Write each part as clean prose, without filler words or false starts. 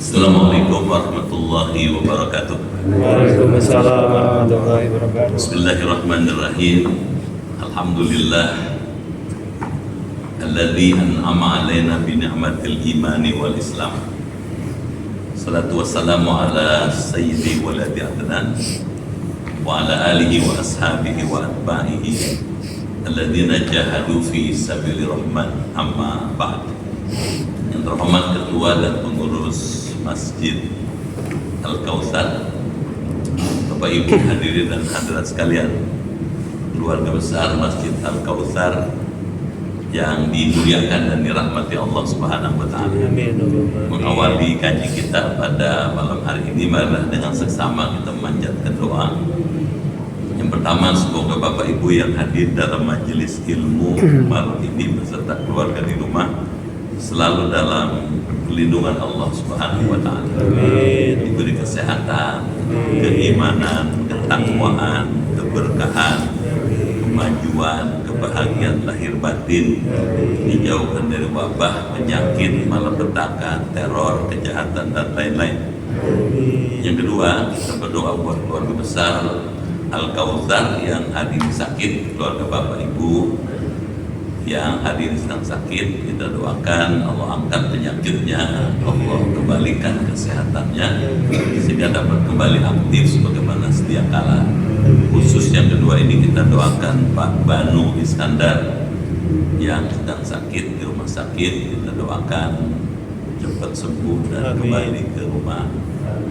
Assalamualaikum warahmatullahi wabarakatuh. Waalaikumsalam warahmatullahi wabarakatuh. Bismillahirrahmanirrahim. Alhamdulillah alladzi an'ama alaina bi ni'matil imani wal islam. Salatu wassalamu ala sayyidi waladi adnan wa ala alihi wa ashabihi wa atba'ihi alladzina jahadu fi sabilir rahman, amma ba'd. Yang terhormat ketua dan pengurus Masjid Al-Kautsar, Bapak Ibu hadirin dan hadirat sekalian, keluarga besar Masjid Al-Kautsar yang dimuliakan dan dirahmati Allah Subhanahu wa taala. Mengawali kaji kita pada malam hari ini, marilah dengan seksama kita memanjatkan doa. Yang pertama, semoga Bapak Ibu yang hadir dalam majelis ilmu malam ini beserta keluarga di rumah selalu dalam perlindungan Allah Subhanahu wa taala. Diberi kesehatan, keimanan, ketakwaan, keberkahan, kemajuan, kebahagiaan lahir batin, dijauhkan dari wabah, penyakit, malapetaka, teror, kejahatan dan lain-lain. Yang kedua, kita berdoa buat keluarga besar Al-Kautsar yang hadir sakit, keluarga Bapak Ibu yang hadir sedang sakit, kita doakan Allah angkat penyakitnya, Allah kembalikan kesehatannya sehingga dapat kembali aktif sebagaimana sedia kala. Khusus yang kedua ini kita doakan Pak Banu Iskandar yang sedang sakit di rumah sakit, kita doakan cepat sembuh dan kembali ke rumah,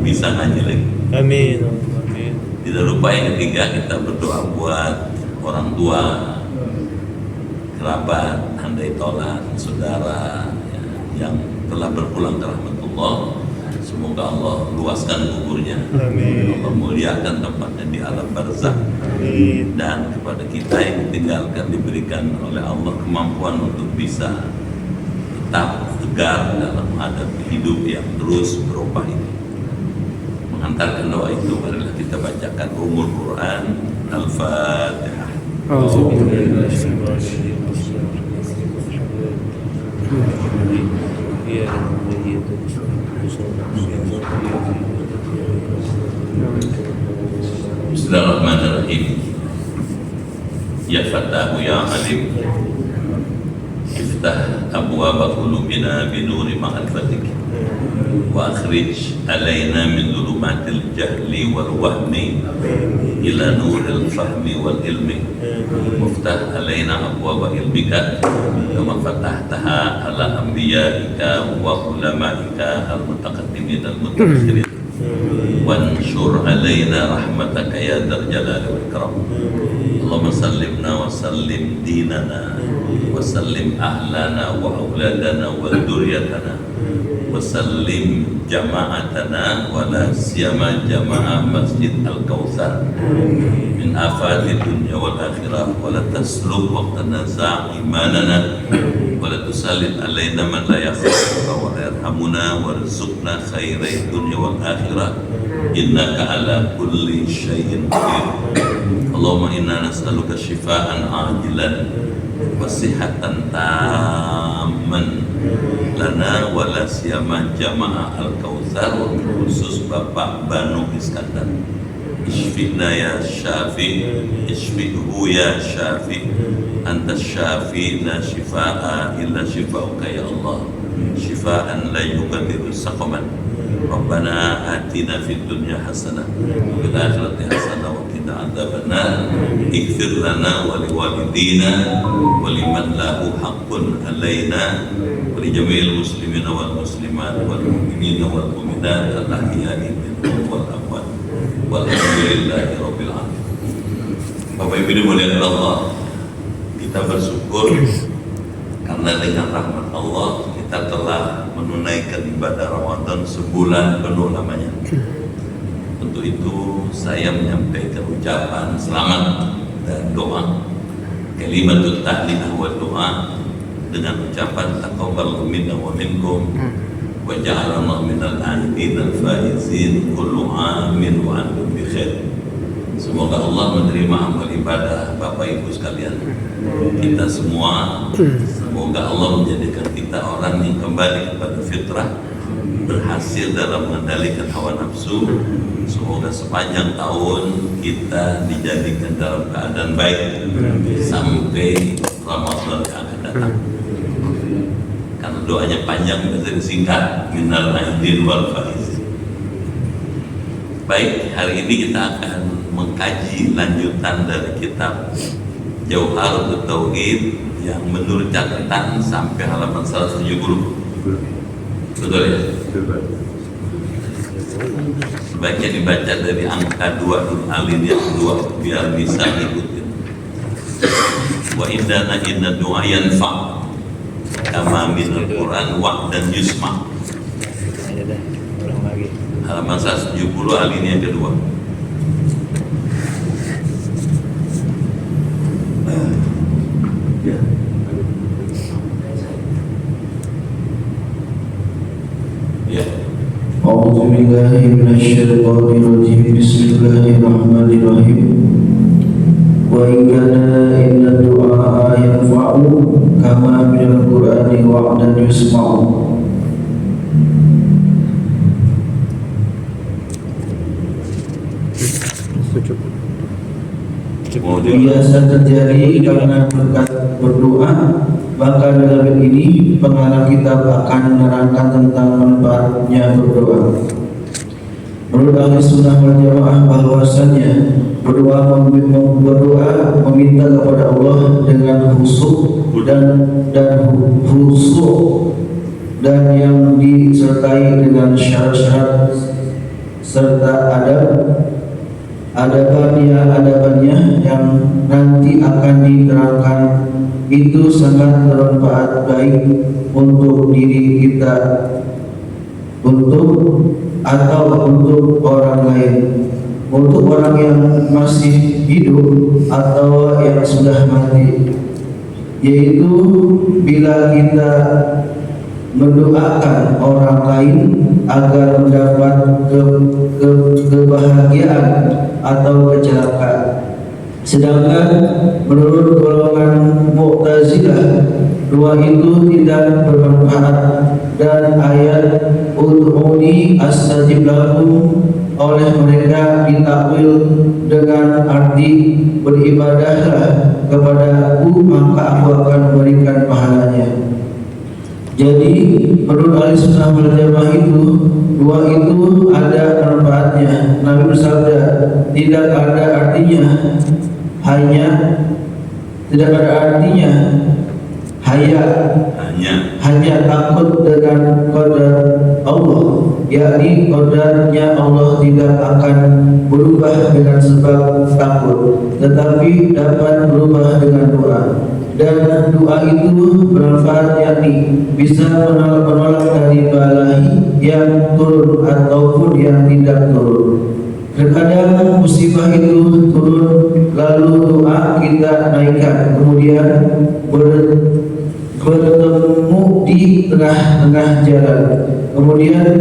bisa ngaji lagi. Amin. Tidak lupa yang ketiga, kita berdoa buat orang tua, kerabat, handai tolan, saudara yang telah berpulang ke rahmatullah. Semoga Allah luaskan kuburnya, Allah muliakan tempatnya di alam barzakh, dan kepada kita yang ditinggalkan diberikan oleh Allah kemampuan untuk bisa tetap tegar dalam menghadapi hidup yang terus berubah ini. Mengantarkan doa itu, marilah kita bacakan umul Quran. Al-Fatihah. Bismillahirrahmanirrahim. Ya Fattahu ya Alim, iftah abwaaba qulubina binuri ma'rifatik wa akhrij alaina min dhulumatil jahli wal wahmi ila nuril fahmi wal ilmi, waftah alaina abwaaba ilmika kama fatahtaha ala anbiyaika wa ulamaika al mutaqaddimin al mutaakhirin, wanshur alaina rahmataka ya dzal jalali wal ikram. Allahumma sallimna wa sallim dinana wa sallim ahlana wa auladana wa dzurriyyatana wa sallim jama'atana wa la siyama jama'ah Masjid Al-Kautsar min afati dunya wal akhirah, wa la tasluk waqtana za' imanana wa la tusallit alaina man la yakhafuka wa la yarhamuna warzuqna khairai dunya wal akhirah innaka ala kulli syai'in qadir. Allahumma inna nas'aluka shifaan ajilan wa sihatan tamman lana wa la siyama jama'ah Al-Kautsar, wa khusus Bapak Banu Iskandar. Ishfina ya syafi, ishfihu ya syafi, anta syafi, la shifaa illa shifauka ya Allah, shifaan la yughadiru saqaman. Rabbana atina fid dunya hasanah wa fil akhirati hasanah wa qina adzabannar. Ighfir lana wa liwalidina wa liman lahu haqqun alaina wa li jami'il muslimina wal muslimat wal mu'minina wal mu'minat al ahya'i minhum wal amwat walhamdulillahi rabbil alamin. Bapak Ibu dimuliakan Allah, kita bersyukur karena dengan rahmat Allah kita telah menunaikan ibadah Ramadan sebulan penuh lamanya. Untuk itu saya menyampaikan ucapan selamat dan doa, kalimatut tahlilah wa doa, dengan ucapan taqabbal minna wa minkum wa ja'alna minal aidin al faizin kullu amin wa antum bi khair. Semoga Allah menerima amal ibadah Bapak Ibu sekalian, kita semua. Semoga Allah menjadikan kita orang yang kembali kepada fitrah, berhasil dalam mengendalikan hawa nafsu. Semoga sepanjang tahun kita dijadikan dalam keadaan baik sampai Ramadan yang akan datang. Karena doanya panjang bisa disingkat, minal aidin wal faizin. Baik, hari ini kita akan mengkaji lanjutan dari kitab Jauharatul Tauhid yang menurut catatan sampai halaman 170. Betul ya? Sebaiknya dibaca dari angka 2 alinea 2 biar bisa ikutin. Wa indana inna du'a yanfa' kama minal Quran wa'dan yusma'. Ayo dah, ulang lagi. Halaman 170 alinea kedua. Ya. A'udzu billahi minasyaitonir rajim. Bismillahirrahmanirrahim. Wa in kana inna du'a yanfa'u kama minal Qur'ani wa'dan yusma'u. Biasa terjadi karena berkat berdoa, maka dalam ini pengarang kitab akan menerangkan tentang manfaatnya berdoa. Menurut ahli sunnah wal jamaah bahwasannya berdoa meminta kepada Allah dengan khusyuk dan khusyuk dan yang disertai dengan syarat-syarat serta adabannya yang nanti akan diterangkan itu sangat bermanfaat baik untuk diri kita untuk orang lain, untuk orang yang masih hidup atau yang sudah mati, yaitu bila kita mendoakan orang lain agar mendapat kebahagiaan atau kecelakaan. Sedangkan menurut golongan Mu'tazilah, doa itu tidak bermanfaat dan ayat ud'uni astajib lakum oleh mereka ditakwil dengan arti beribadahlah kepadaku maka aku akan memberikan pahalanya. Jadi menurut ahli sunnah wal jamaah itu doa itu ada manfaatnya. Nabi bersabda, tidak ada artinya hanya takut dengan qadar Allah, yakni qadarnya Allah tidak akan berubah dengan sebab takut, tetapi dapat berubah dengan doa. Dan doa itu bermanfaat, yakni bisa menolak dari balahi yang turun ataupun yang tidak turun. Terkadang musibah itu turun lalu doa kita naikkan, kemudian bertemu di tengah-tengah jalan, kemudian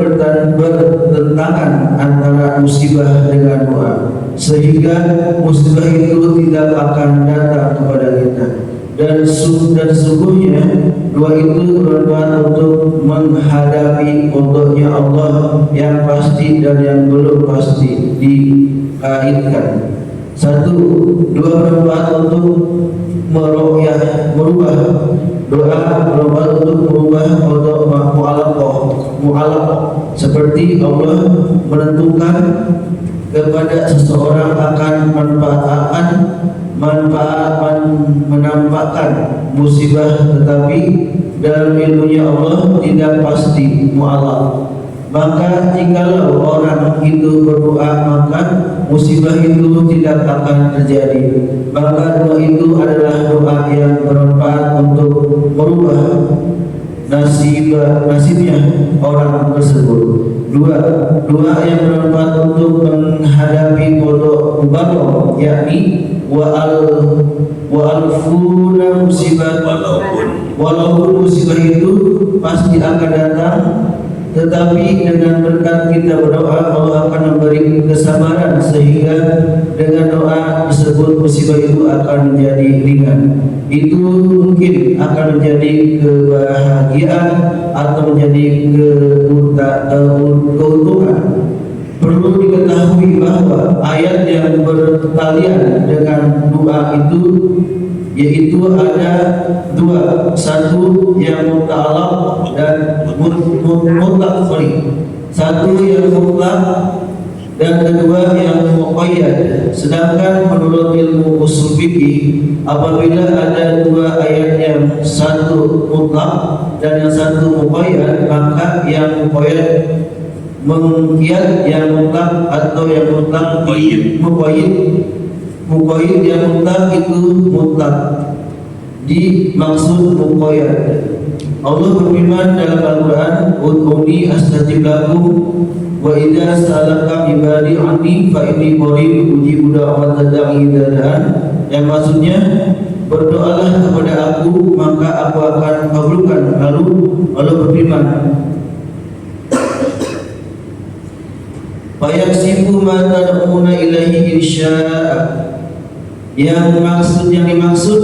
bertentangan antara musibah dengan doa, sehingga musibah itu tidak akan datang kepada kita. Dan sesungguhnya doa itu bermanfaat untuk menghadapi qadanya Allah yang pasti dan yang belum pasti dikaitkan. Satu, doa bermanfaat untuk merubah mu'alaqah, seperti Allah menentukan kepada seseorang akan menampakkan musibah, tetapi dalam ilmunya Allah tidak pasti mu'alaq. Maka jikalau orang itu berdoa, maka musibah itu tidak akan terjadi. Maka doa itu adalah doa yang bermanfaat untuk merubah nasibnya orang tersebut. Dua, doa yang bermanfaat untuk menghadapi qada, yakni wa'alfuna musibah, walaupun musibah itu pasti akan datang, tetapi dengan berkat kita berdoa Allah akan memberi kesabaran sehingga dengan doa tersebut musibah itu akan menjadi ringan. itu mungkin akan menjadi kebahagiaan atau menjadi keuntungan. Perlu diketahui bahwa ayat yang bertalian dengan doa itu yaitu ada dua, satu yang mutlak dan mutlak, satu yang mutlak dan kedua yang muqayyad. Sedangkan menurut ilmu usul fikih, apabila ada dua ayat yang satu mutlak dan yang satu muqayyad, maka yang muqayyad mengkiat yang mutlak atau yang mutlak muqayyid yang mutlak itu mutlak dimaksud muqayyad. Allah berfirman dalam Al-Quran, "Ud'uni astajib lakum wa idza sa'alaka ibadi anni fa inni qarib ujibu da'watad da'i idza da'an." Yang maksudnya, berdoalah kepada aku maka aku akan kabulkan. Lalu Allah berfirman, "Fayaksifu ma tad'una ilaihi insya'a." Yang dimaksud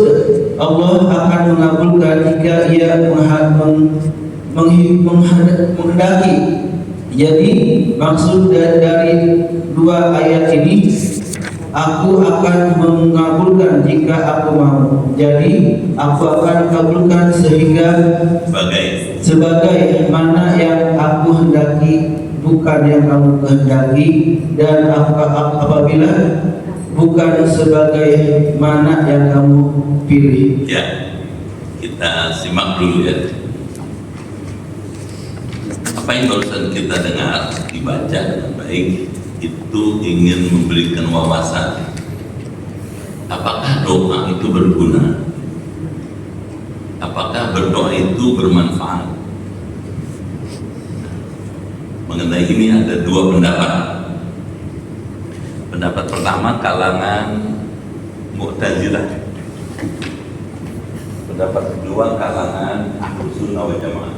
Allah akan mengabulkan jika Ia menghendaki. Jadi maksud dari dua ayat ini, aku akan mengabulkan jika aku mau. Jadi aku akan kabulkan sehingga sebagai mana yang aku hendaki, bukan yang kamu kehendaki, dan apabila bukan sebagai mana yang kamu pilih. Ya, kita simak dulu ya. Apa yang barusan kita dengar, dibaca dengan baik, itu ingin memberikan wawasan. Apakah doa itu berguna? Apakah berdoa itu bermanfaat? Mengenai ini ada dua pendapat. Pendapat pertama kalangan Mu'tazilah. Pendapat kedua kalangan Ahlus Sunnah wal Jamaah.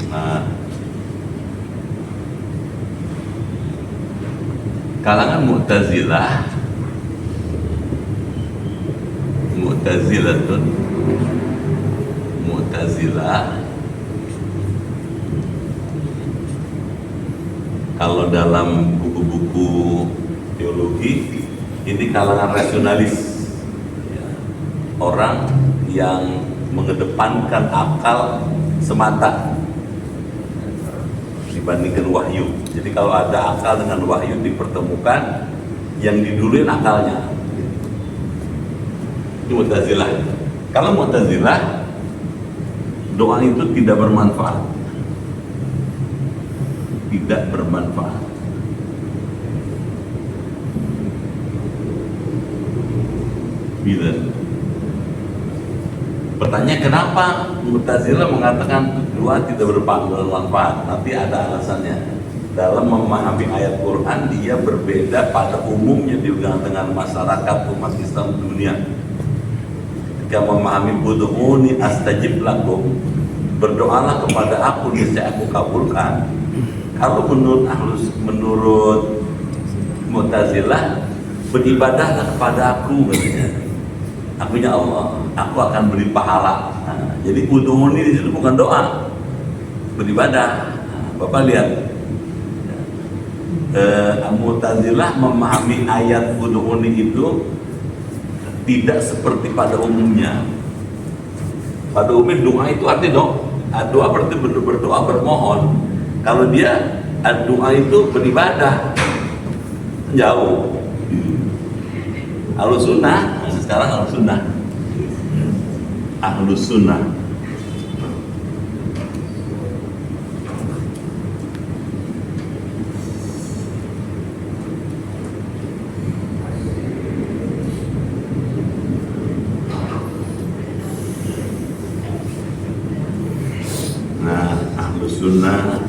Nah, kalangan Mu'tazilah, Mu'tazilah kalau dalam buku-buku teologi ini kalangan rasionalis ya, orang yang mengedepankan akal semata dibandingkan wahyu. Jadi kalau ada akal dengan wahyu dipertemukan, yang diduluin akalnya. Itu Mu'tazilah. Kalau Mu'tazilah, doa itu tidak bermanfaat. Tidak bermanfaat. Bila pertanyaan kenapa Mu'tazilah mengatakan doa tidak bermanfaat? Nanti ada alasannya. Dalam memahami ayat Quran, dia berbeda pada umumnya dengan masyarakat umat Islam dunia. Ketika memahami ud'uni astajib lakum, berdoalah kepada aku niscaya aku kabulkan. Kalau menurut Mu'tazilah, beribadahlah kepada aku, katanya. Akunya Allah, aku akan beri pahala. Nah, jadi ud'uni di situ bukan doa, beribadah. Bapak lihat, Mu'tazilah memahami ayat ud'uni itu tidak seperti pada umumnya. Pada umumnya doa itu artinya doa berarti berdoa bermohon. Kalau dia doa itu beribadah, jauh. Ahlus Sunnah, sekarang Ahlus Sunnah. Ahlus Sunnah. Sunnah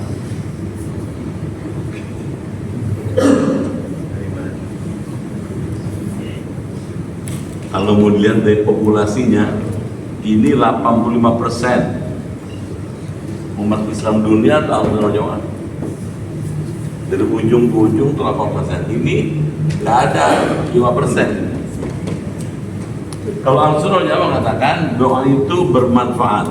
kalau mau dilihat dari populasinya Ini 85% umat Islam dunia adalah Ahlussunnah Jamaah. Dari ujung ke ujung itu 8%. Ini nggak ada 5%. Kalau Ahlussunnah Jamaah mengatakan doa itu bermanfaat.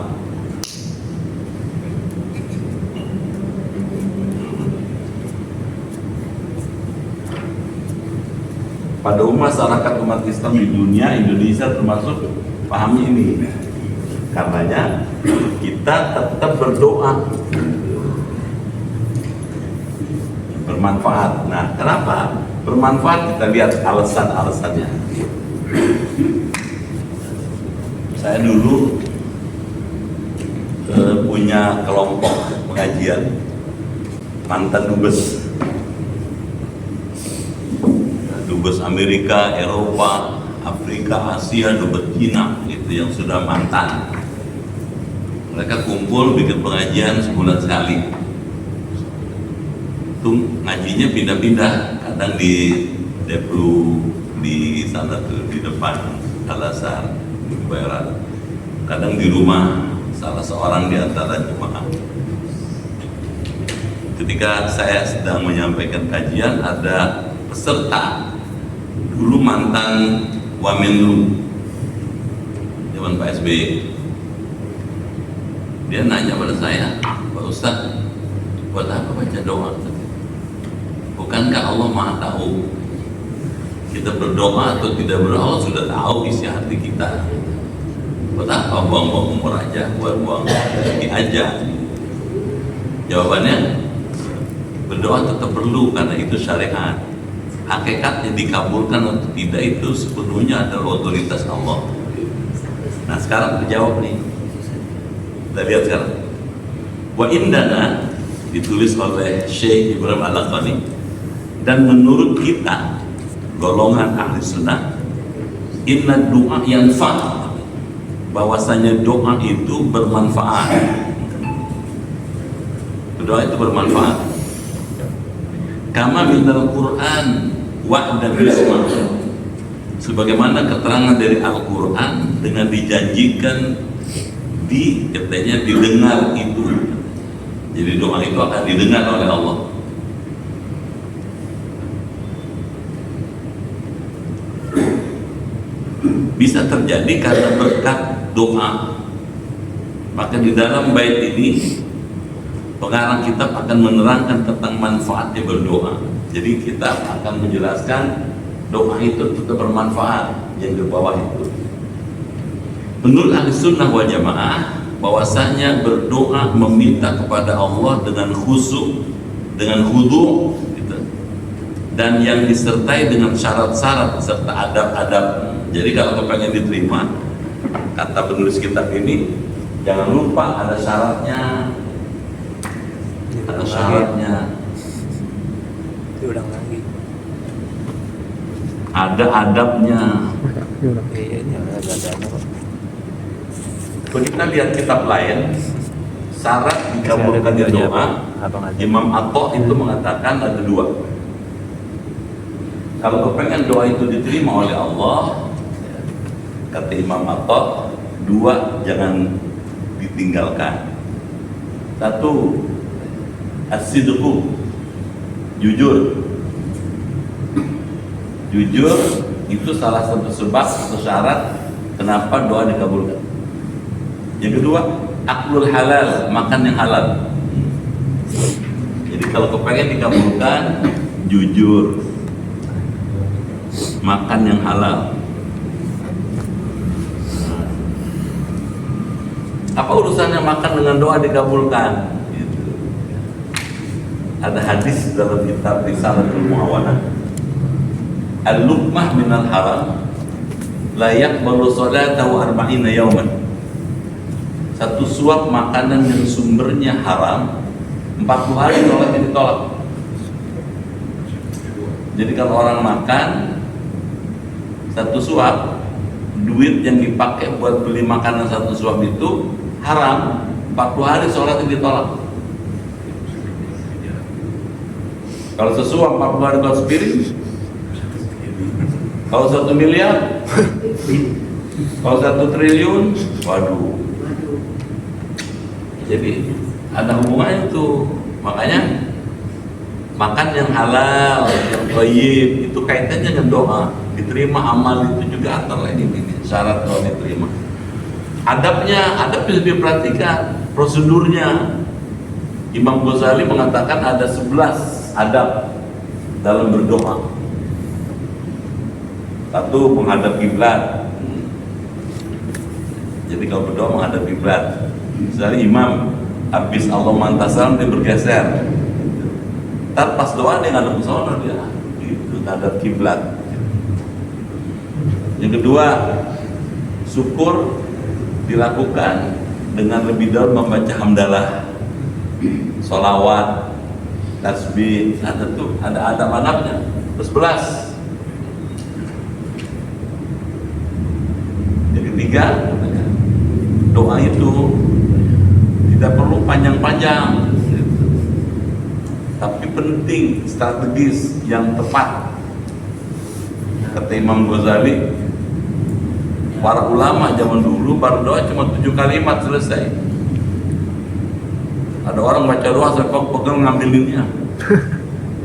Pada masyarakat umat Islam di dunia, Indonesia termasuk pahami ini. Karenanya kita tetap berdoa bermanfaat. Nah, kenapa bermanfaat? Kita lihat alasan-alasannya. Saya dulu punya kelompok pengajian mantan dubes Amerika, Eropa, Afrika, Asia, dubes Cina, itu yang sudah mantan. Mereka kumpul bikin pengajian sebulan sekali. Itu ngajinya pindah-pindah, kadang di Deplu di sana tuh di depan Al-Azhar di Barat, kadang di rumah salah seorang di antara jemaah. Ketika saya sedang menyampaikan kajian, ada peserta dulu mantan Wamenlu zaman Pak SBY. Dia nanya pada saya, Pak Ustadz, buat apa baca doa? Bukankah Allah Maha tahu kita berdoa atau tidak berdoa? Allah sudah tahu isi hati kita. Buat apa buang-buang umur aja, buang-buang rezeki aja? Jawabannya, berdoa tetap perlu karena itu syariat. Hakikatnya dikabulkan atau tidak itu sepenuhnya adalah otoritas Allah. Nah, sekarang terjawab nih. Kita lihat sekarang. Wa indana ditulis oleh Syekh Ibrahim Al-Laqani, dan menurut kita golongan ahli sunnah, inna doa yanfa', bahwasanya doa itu bermanfaat. Doa itu bermanfaat. Kama minal Quran wa'da bisma, sebagaimana keterangan dari Al-Quran dengan dijanjikan katanya didengar itu. Jadi doa itu akan didengar oleh Allah. Bisa terjadi karena berkat doa. Maka di dalam bait ini pengarang kitab akan menerangkan tentang manfaatnya berdoa. Jadi kita akan menjelaskan doa itu tetap bermanfaat yang di bawah itu. Menurut Ahlussunnah wal Jamaah, bahwasanya berdoa meminta kepada Allah dengan khusyuk, dengan khudu', gitu, dan yang disertai dengan syarat-syarat serta adab-adab. Jadi kalau kepengen diterima, kata penulis kitab ini, jangan lupa ada syaratnya. Ada syaratnya. Diulang lagi. Ada adabnya. Iya, ini ada kok. Kalau kita lihat kitab lain, syarat dikabulkannya doa, Imam Atta itu mengatakan ada dua. Kalau kepengen doa itu diterima oleh Allah, kata Imam Atta, dua jangan ditinggalkan. Satu, as-sidqu, jujur. Jujur itu salah satu sebab atau syarat kenapa doa dikabulkan. Yang kedua, aklul halal, makan yang halal. Jadi kalau kepengen dikabulkan, jujur, makan yang halal. Apa urusannya makan dengan doa dikabulkan? Gitu. Ada hadis dalam kitab Risalatul Mu'awanah, al-luqmah minal haram la yaqbalu salatahu arba'ina yawman. Satu suap makanan yang sumbernya haram 40 hari sholatnya ditolak. Jadi kalau orang makan satu suap, duit yang dipakai buat beli makanan satu suap itu haram, 40 hari sholatnya ditolak. Kalau sesuap 40 hari 200 piring, kalau 1 miliar Kalau 1 triliun, waduh. Jadi ada hubungannya itu. Makanya makan yang halal, yang thayyib itu kaitannya dengan doa. Diterima amal itu juga antara lain ini syarat doa diterima. Adab bisa diperhatikan, prosedurnya. Imam Ghazali mengatakan ada 11 adab dalam berdoa. 1, menghadap kiblat. Jadi kalau berdoa menghadap kiblat. Misalnya imam habis Allah mantasalam dia bergeser. Ntar pas doa dia ngadep ke sana dia gitu, ngadep kiblat. Yang kedua, syukur dilakukan dengan lebih dahulu membaca hamdalah, sholawat, tasbih, ada adab-adabnya. Terus 11. Yang ketiga, doa itu tidak perlu panjang-panjang, tapi penting, strategis, yang tepat. Kata Imam Ghazali, para ulama zaman dulu berdoa cuma 7 kalimat selesai. Ada orang baca doa sampai pegang ngambilinnya,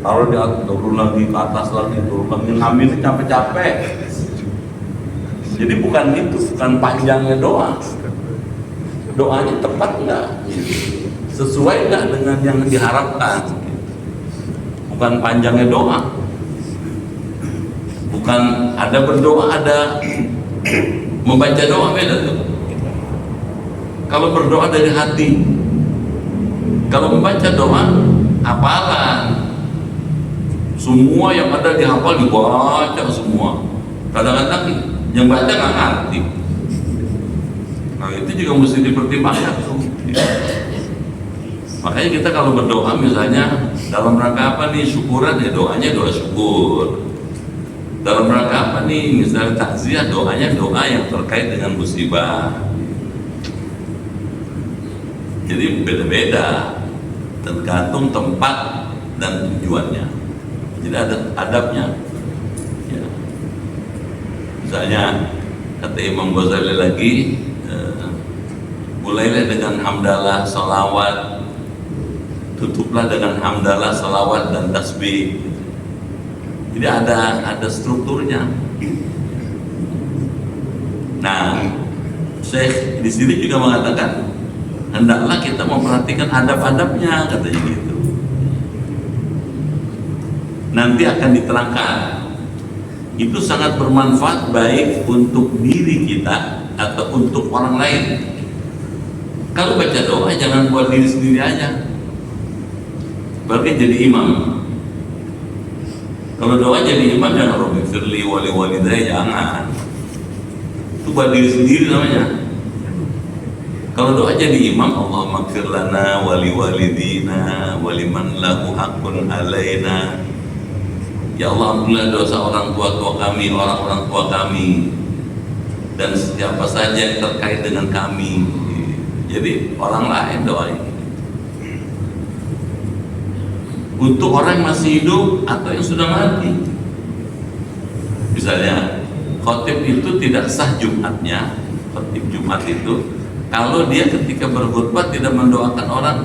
taruh di atas, turun lagi ke atas lagi, turun lagi, ngambilin capek-capek. Jadi bukan itu, bukan panjangnya doa. Doanya tepat enggak? Sesuai enggak dengan yang diharapkan? Bukan panjangnya doa. Bukan ada berdoa, ada membaca doa, beda tuh. Kalau berdoa dari hati, kalau membaca doa hafalan, semua yang ada dihafal dibaca semua. Kadang-kadang yang baca nggak ngerti. Nah itu juga mesti dipertimbangkan. Makanya kita kalau berdoa misalnya dalam rangka apa nih, syukuran ya doanya doa syukur. Dalam rangka apa nih, misalnya takziah, doanya doa yang terkait dengan musibah. Jadi beda-beda, tergantung tempat dan tujuannya. Jadi ada adabnya. Ya. Misalnya kata Imam Ghazali lagi, mulailah dengan hamdalah, salawat, tutuplah dengan hamdalah, salawat dan tasbih. Jadi ada strukturnya. Nah, Syekh di sini juga mengatakan hendaklah kita memperhatikan adab-adabnya, katanya gitu. Nanti akan diterangkan. Itu sangat bermanfaat baik untuk diri kita atau untuk orang lain. Kalau baca doa jangan buat diri sendiri aja. Berarti jadi imam. Kalau doa jadi imam jangan Rabbi firli wali walidayya, jangan. Itu buat diri sendiri namanya. Kalau doa jadi imam, Allahumma ighfir lana wali walidina waliman lahu haqqun alaina. Ya Allah, ampunilah dosa orang tua kami, orang-orang tua kami, dan siapa saja yang terkait dengan kami. Jadi orang lain doain. Untuk orang yang masih hidup atau yang sudah mati. Misalnya, khotib itu tidak sah Jumatnya, khotib Jumat itu kalau dia ketika berkhutbah tidak mendoakan orang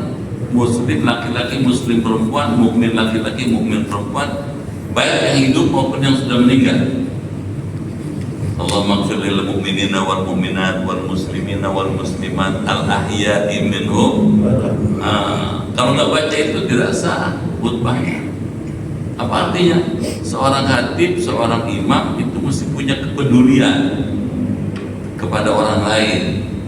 muslim laki-laki, muslim perempuan, mukmin laki-laki, mukmin perempuan, baik yang hidup maupun yang sudah meninggal. Allahumma ighfir lil mu'minina wal mu'minat wal muslimina wal muslimat al ahya'i minhum. Kalau nggak baca itu tidak sah khutbahnya. Apa artinya? Seorang khatib, seorang imam itu mesti punya kepedulian kepada orang lain.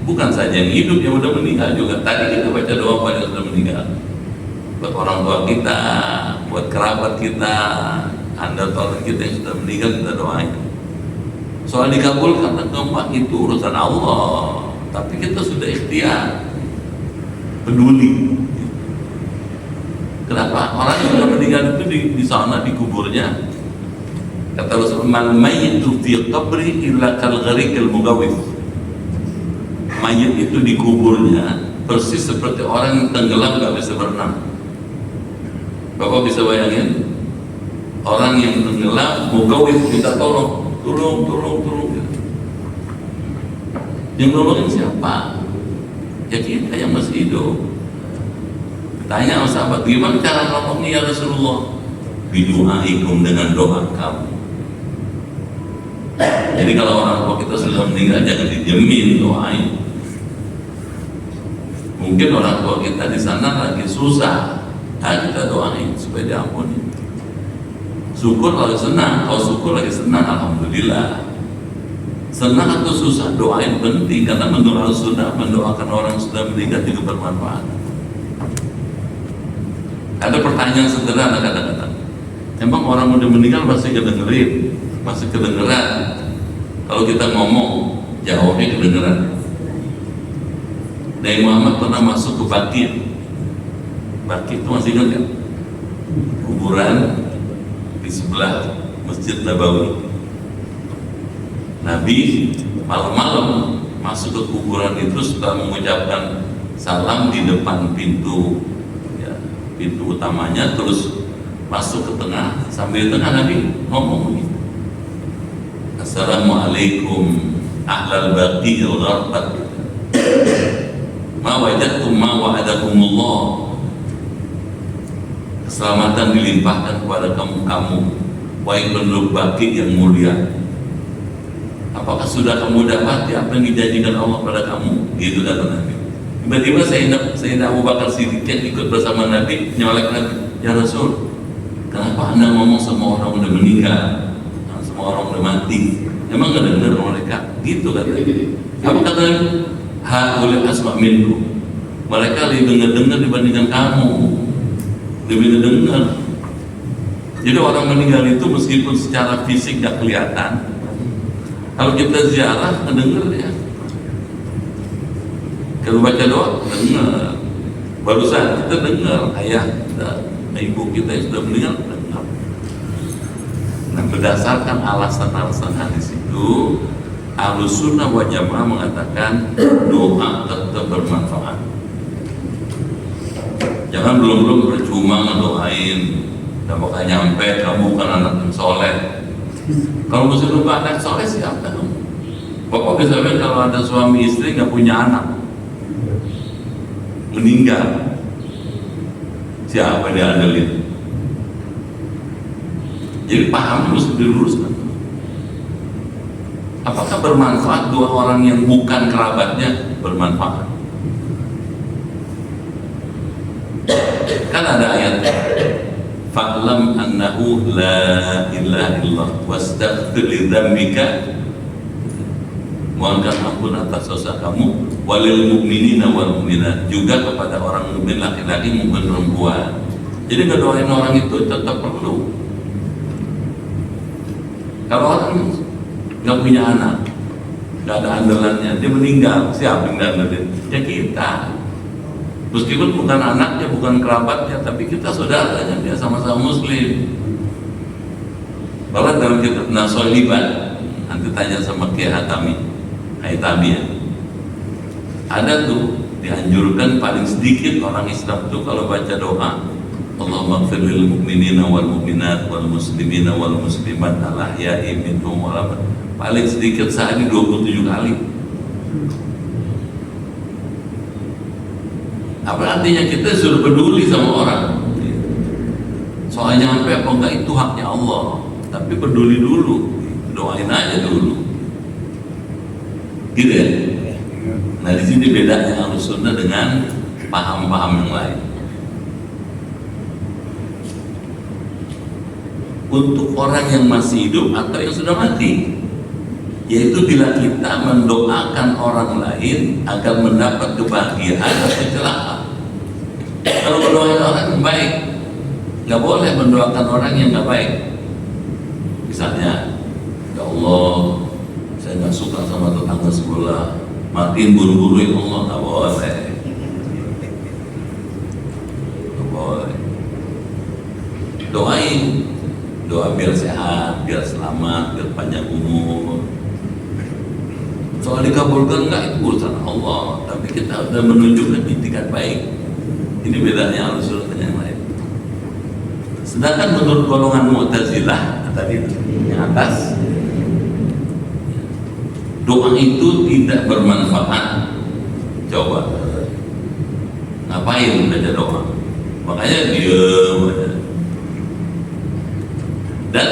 Bukan saja yang hidup, yang sudah meninggal juga. Tadi kita baca doa pada yang sudah meninggal. Buat orang tua kita, buat kerabat kita, anda tolong kita yang sudah meninggal, kita doain. Soal dikabulkan atau enggak itu urusan Allah, tapi kita sudah ikhtiar peduli. Kenapa? Orang yang sudah meninggal itu di sana di kuburnya. Kata Rasulullah, "Man mayyitu fi qabri illa kal gharikil mugawif." Mayit itu di kuburnya persis seperti orang yang tenggelam nggak bisa berenang. Bapak bisa bayangin orang yang tenggelam, mugawif, minta tolong. Yang nolongin siapa? Ya kita yang masih hidup. Tanya sama sahabat, gimana cara nolongnya ya Rasulullah? Bidu'aikum, dengan doa kamu. Jadi kalau orang tua kita sudah meninggal, jangan dijamin, doain. Mungkin orang tua kita di sana lagi susah, kita doain supaya diampuni. Syukur kalau senang, kalau syukur lagi senang, alhamdulillah. Senang atau susah, doain penting, karena menurut sunnah mendoakan orang sudah meninggal juga bermanfaat. Ada pertanyaan sederhana kadang-kadang, emang orang udah meninggal masih kedengerin, masih kedengeran? Kalau kita ngomong jauhnya kedengeran. Nabi Muhammad pernah masuk ke Baqi. Baqi itu masih ingat kan? Kuburan di sebelah Masjid Nabawi. Nabi malam-malam masuk ke kuburan itu setelah mengucapkan salam di depan pintu, ya, pintu utamanya, terus masuk ke tengah. Sambil di tengah Nabi ngomong begini, Assalamualaikum ahlal baqi al-gharbat, ma wajadtum ma wa'adakumullah. Keselamatan dilimpahkan kepada kamu, wahai penduduk Baqi yang mulia. Apakah sudah kamu dapati apa yang dijanjikan Allah pada kamu? Gitu kata Nabi. Tiba-tiba Sayyidina Abu Bakar Siddiq ikut bersama Nabi, nyolek Nabi, ya Rasul, kenapa anda ngomong sama orang udah meninggal, sama orang udah mati? Emang gak dengar mereka? Gitu kata Nabi. Apa kata Nabi? Ha'ulil asma' minkum, mereka lebih dengar dibandingkan kamu, lebih dengar. Jadi orang meninggal itu meskipun secara fisik gak kelihatan, kalau kita ziarah, mendengar ya. Kalau baca doa, dengar. Barusan kita dengar ayah kita, ibu kita yang sudah meninggal, dengar. Nah, berdasarkan alasan-alasan hadis itu, Ahlus Sunnah wal Jamaah mengatakan doa tetap bermanfaat. Jangan belum percuma ngedoain, dan bakal nyampe kamu bukan anak yang soleh. Kalau mesti lupa anak soleh siapa dong? Bapak bisa bilang kalau ada suami istri nggak punya anak, meninggal, siapa dia andelin? Jadi pahamnya mesti diluruskan. Apakah bermanfaat dua orang yang bukan kerabatnya? Bermanfaat. Kan ada ayatnya, fa'lam annahu la ilaha illallah wastaghfir li dzambika, mohonkan ampun atas dosa kamu, walil mu'minina wal mu'minat, juga kepada orang mukmin laki-laki maupun perempuan. Jadi ngedoain orang itu tetap perlu. Kalau orang nggak punya anak, nggak ada andalannya, dia meninggal, siapa yang ngandelin? Ya kita. Meskipun bukan anaknya, bukan kerabatnya, tapi kita saudaranya, dia sama-sama muslim. Bahkan dalam kitab Nasoliban, nanti tanya sama Kiai Haytami ya, ada tuh dianjurkan paling sedikit orang Islam tuh kalau baca doa, Allahumma ighfir lil mu'minina wal mu'minat wal muslimina wal muslimat al ahya'i minhum wal amwat, paling sedikit sehari 27 kali. Apa artinya? Kita suruh peduli sama orang. Soalnya sampai apa enggak itu haknya Allah, tapi peduli dulu, doain aja dulu. Gitu ya. Nah di sini bedanya Ahlus Sunnah dengan paham-paham yang lain. Untuk orang yang masih hidup atau yang sudah mati, yaitu bila kita mendoakan orang lain agar mendapat kebahagiaan atau celaka. Kalau mendoakan orang yang baik, nggak boleh mendoakan orang yang nggak baik. Misalnya, ya Allah, saya nggak suka sama tetangga sebelah, matiin buru-buru ya Allah, nggak boleh. Nggak boleh. Doain, doa biar sehat, biar selamat, biar panjang umur. Soal dikabulkan enggak, itu urusan Allah, tapi kita sudah menunjukkan itikat baik. Ini bedanya Ahlus Sunnah dengan yang lain. Sedangkan menurut golongan Mu'tazilah tadi yang atas, doa itu tidak bermanfaat. Coba ngapain baca doa? Makanya diam aja. Dan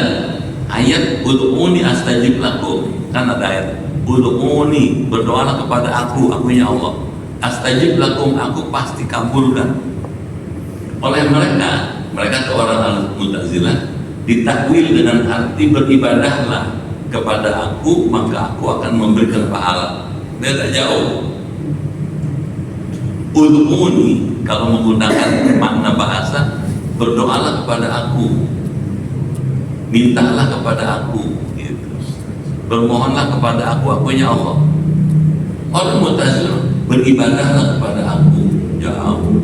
ayat ud'uni astajib lakum, kan ada ayat ud'uni, berdoalah kepada aku ya Allah, astajib lakum, aku pasti kabulkan. Oleh mereka ke orang Al-Mu'tazilah ditakwil dengan arti beribadahlah kepada aku maka aku akan memberikan pahala. Beda jauh. Ud'uni kalau menggunakan makna bahasa, berdoalah kepada aku, mintalah kepada aku, gitu. Bermohonlah kepada akunya Allah. Orang Mu'tazilah beribadahlah kepada aku, jauh.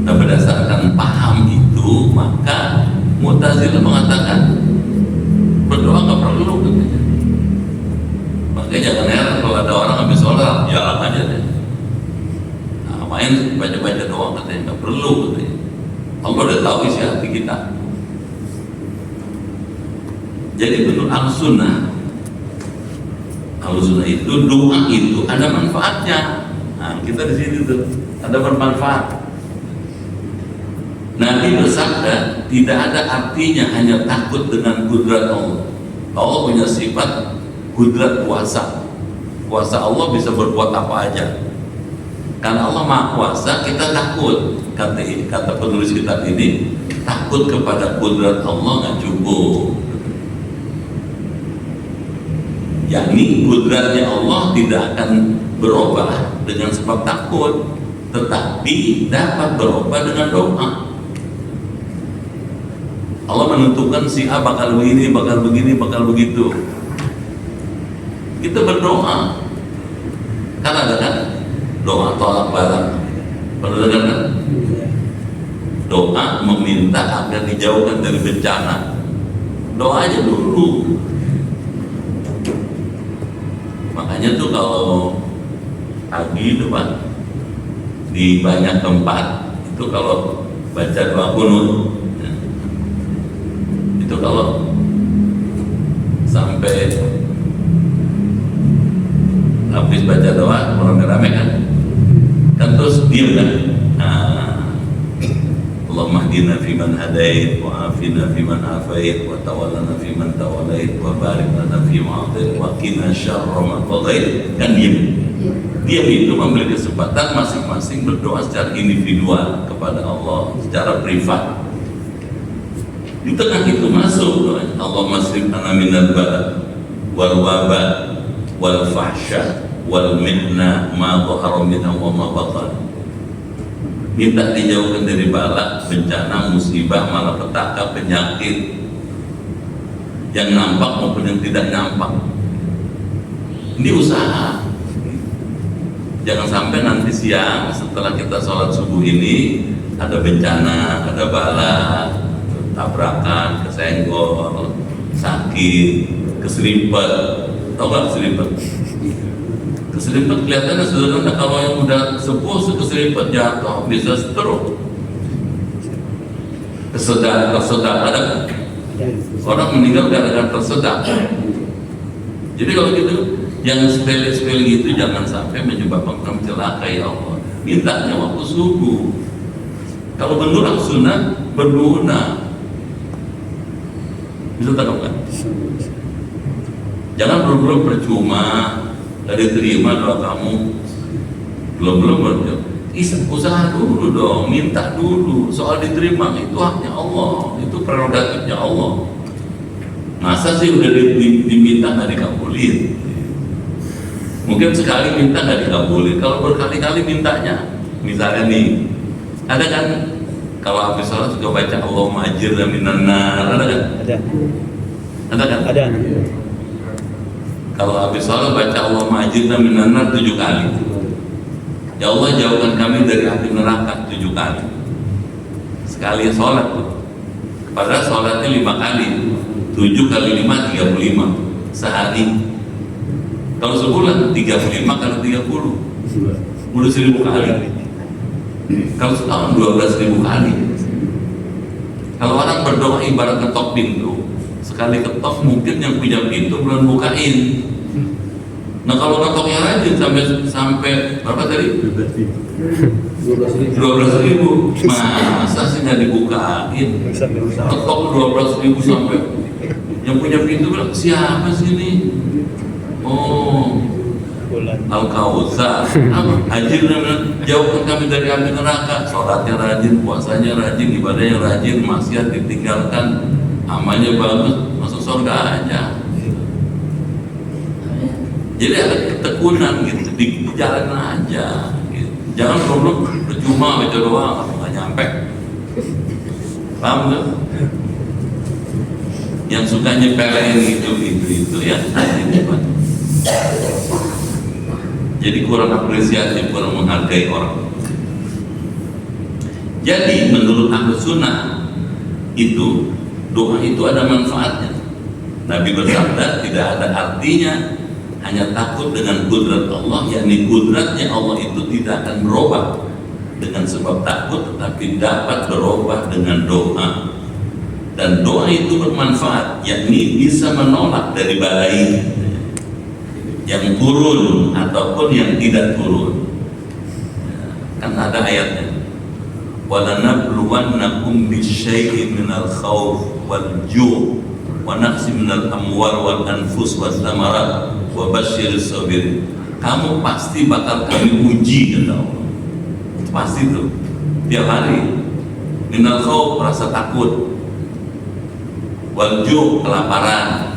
Nah, berdasarkan paham itu maka Mu'tazilah mengatakan berdoa nggak perlu katanya. Makanya jangan heran kalau ada orang habis sholat jalan aja deh. Nah, main baca-baca doa katanya nggak perlu katanya. Allah udah tahu isi hati kita. Jadi menurut Ahlussunnah itu doa itu ada manfaatnya. Nah, kita di sini tuh ada bermanfaat. Nabi bersabda, tidak ada artinya hanya takut dengan kudrat Allah. Allah punya sifat kudrat kuasa. Kuasa Allah bisa berbuat apa aja. Karena Allah Maha Kuasa, kita takut. Kata penulis kitab ini, takut kepada kudrat Allah nggak cukup. Yakni kudratnya Allah tidak akan berubah dengan sebab takut, tetapi dapat berubah dengan doa. Allah menentukan si A bakal begini, bakal begini, bakal begitu. Kita berdoa. Kan ada kan? Doa tolak bala. Pernah dengar kan? Doa meminta agar dijauhkan dari bencana. Doa aja dulu. Makanya tuh kalau pagi itu Pak, di banyak tempat itu kalau baca doa kunut, itu kalau sampai habis baca doa orang rame kan terus diam kan. Allahumma hdina fiman hadait wa afina fiman afait wa tawallana fiman tawallait wa barik lana fima atait wa qina syarra ma qadait. Kan diam itu memberi kesempatan masing-masing berdoa secara individual kepada Allah secara privat. Di tengah itu masuk doa Allahumma srifna minal bala wal waba wal fahsya wal mihna ma dhahara minha wa ma batan. Minta dijauhkan dari bala, bencana, musibah, malapetaka, penyakit yang nampak maupun yang tidak nampak. Ini usaha. Jangan sampai nanti siang setelah kita sholat subuh ini ada bencana, ada bala, tabrakan, kesenggol, sakit, keserimpet. Tahu nggak keserimpet? Keserimpet kelihatannya sederhana, kalau yang udah sepuh keserimpet jatuh bisa stroke. Tersedak ada orang meninggal gara-gara tersedak. Jadi kalau gitu yang sepele-sepele gitu jangan sampai menyebabkan mencelakai Allah. Mintanya waktu subuh. Kalau menurut sunnah berguna. Bisa tangkap kan? Jangan belum percuma dari terima doa kamu belum usaha dulu dong, minta dulu. Soal diterima itu haknya Allah, itu prerogatifnya Allah. Masa sih udah diminta nggak dikabulin? Mungkin sekali minta nggak dikabulin, kalau berkali-kali mintanya, misalnya nih, ada kan kalau habis sholat juga baca Allahumma ajirna minan nar, ada kan? Ada kan? Ada. Kalau habis sholat baca Allahumma ajirna minan nar 7 kali. Ya Allah jauhkan kami dari api neraka 7 kali. Sekali sholat tuh. Padahal sholatnya 5 kali. 7 kali 5 35 sehari. Kalau sebulan 35 kali 30 10.000 kali. Kalau setahun 12.000 kali. Kalau orang berdoa ibarat ketok pintu, sekali ketok mungkin yang punya pintu belum bukain. Nah kalau ngetoknya rajin sampai berapa tadi? 12.000. Masa sih nggak dibukain? Ketok 12.000 sampai yang punya pintu bilang siapa sih ini? Oh, Al-Kautsar. Haji jauhkan kami dari api neraka. Sholatnya rajin, puasanya rajin, ibadahnya rajin, maksiat ditinggalkan, amalnya bagus, masuk surga aja. Jadi ada ketekunan gitu, di jalan aja. Gitu. Jangan problem percuma baca doa nggak nyampe. Paham nggak? Yang suka nyepelin itu ya. Jadi kurang apresiasi, kurang menghargai orang. Jadi menurut Ahlus Sunnah itu doa itu ada manfaatnya. Nabi bersabda tidak ada artinya hanya takut dengan kudrat Allah, yakni kudratnya Allah itu tidak akan berubah dengan sebab takut, tetapi dapat berubah dengan doa. Dan doa itu bermanfaat, yakni bisa menolak dari balai yang turun ataupun yang tidak turun. Kan ada ayatnya, walanabluwannakum bisyai'in minal khawf wal ju' wa naqsi minal amwal wal anfus was thamarat wa basyiris sabirin. Kamu pasti bakal kami uji, kata Allah. Pasti tuh tiap hari. Minal khawf, rasa takut, wal ju' kelaparan,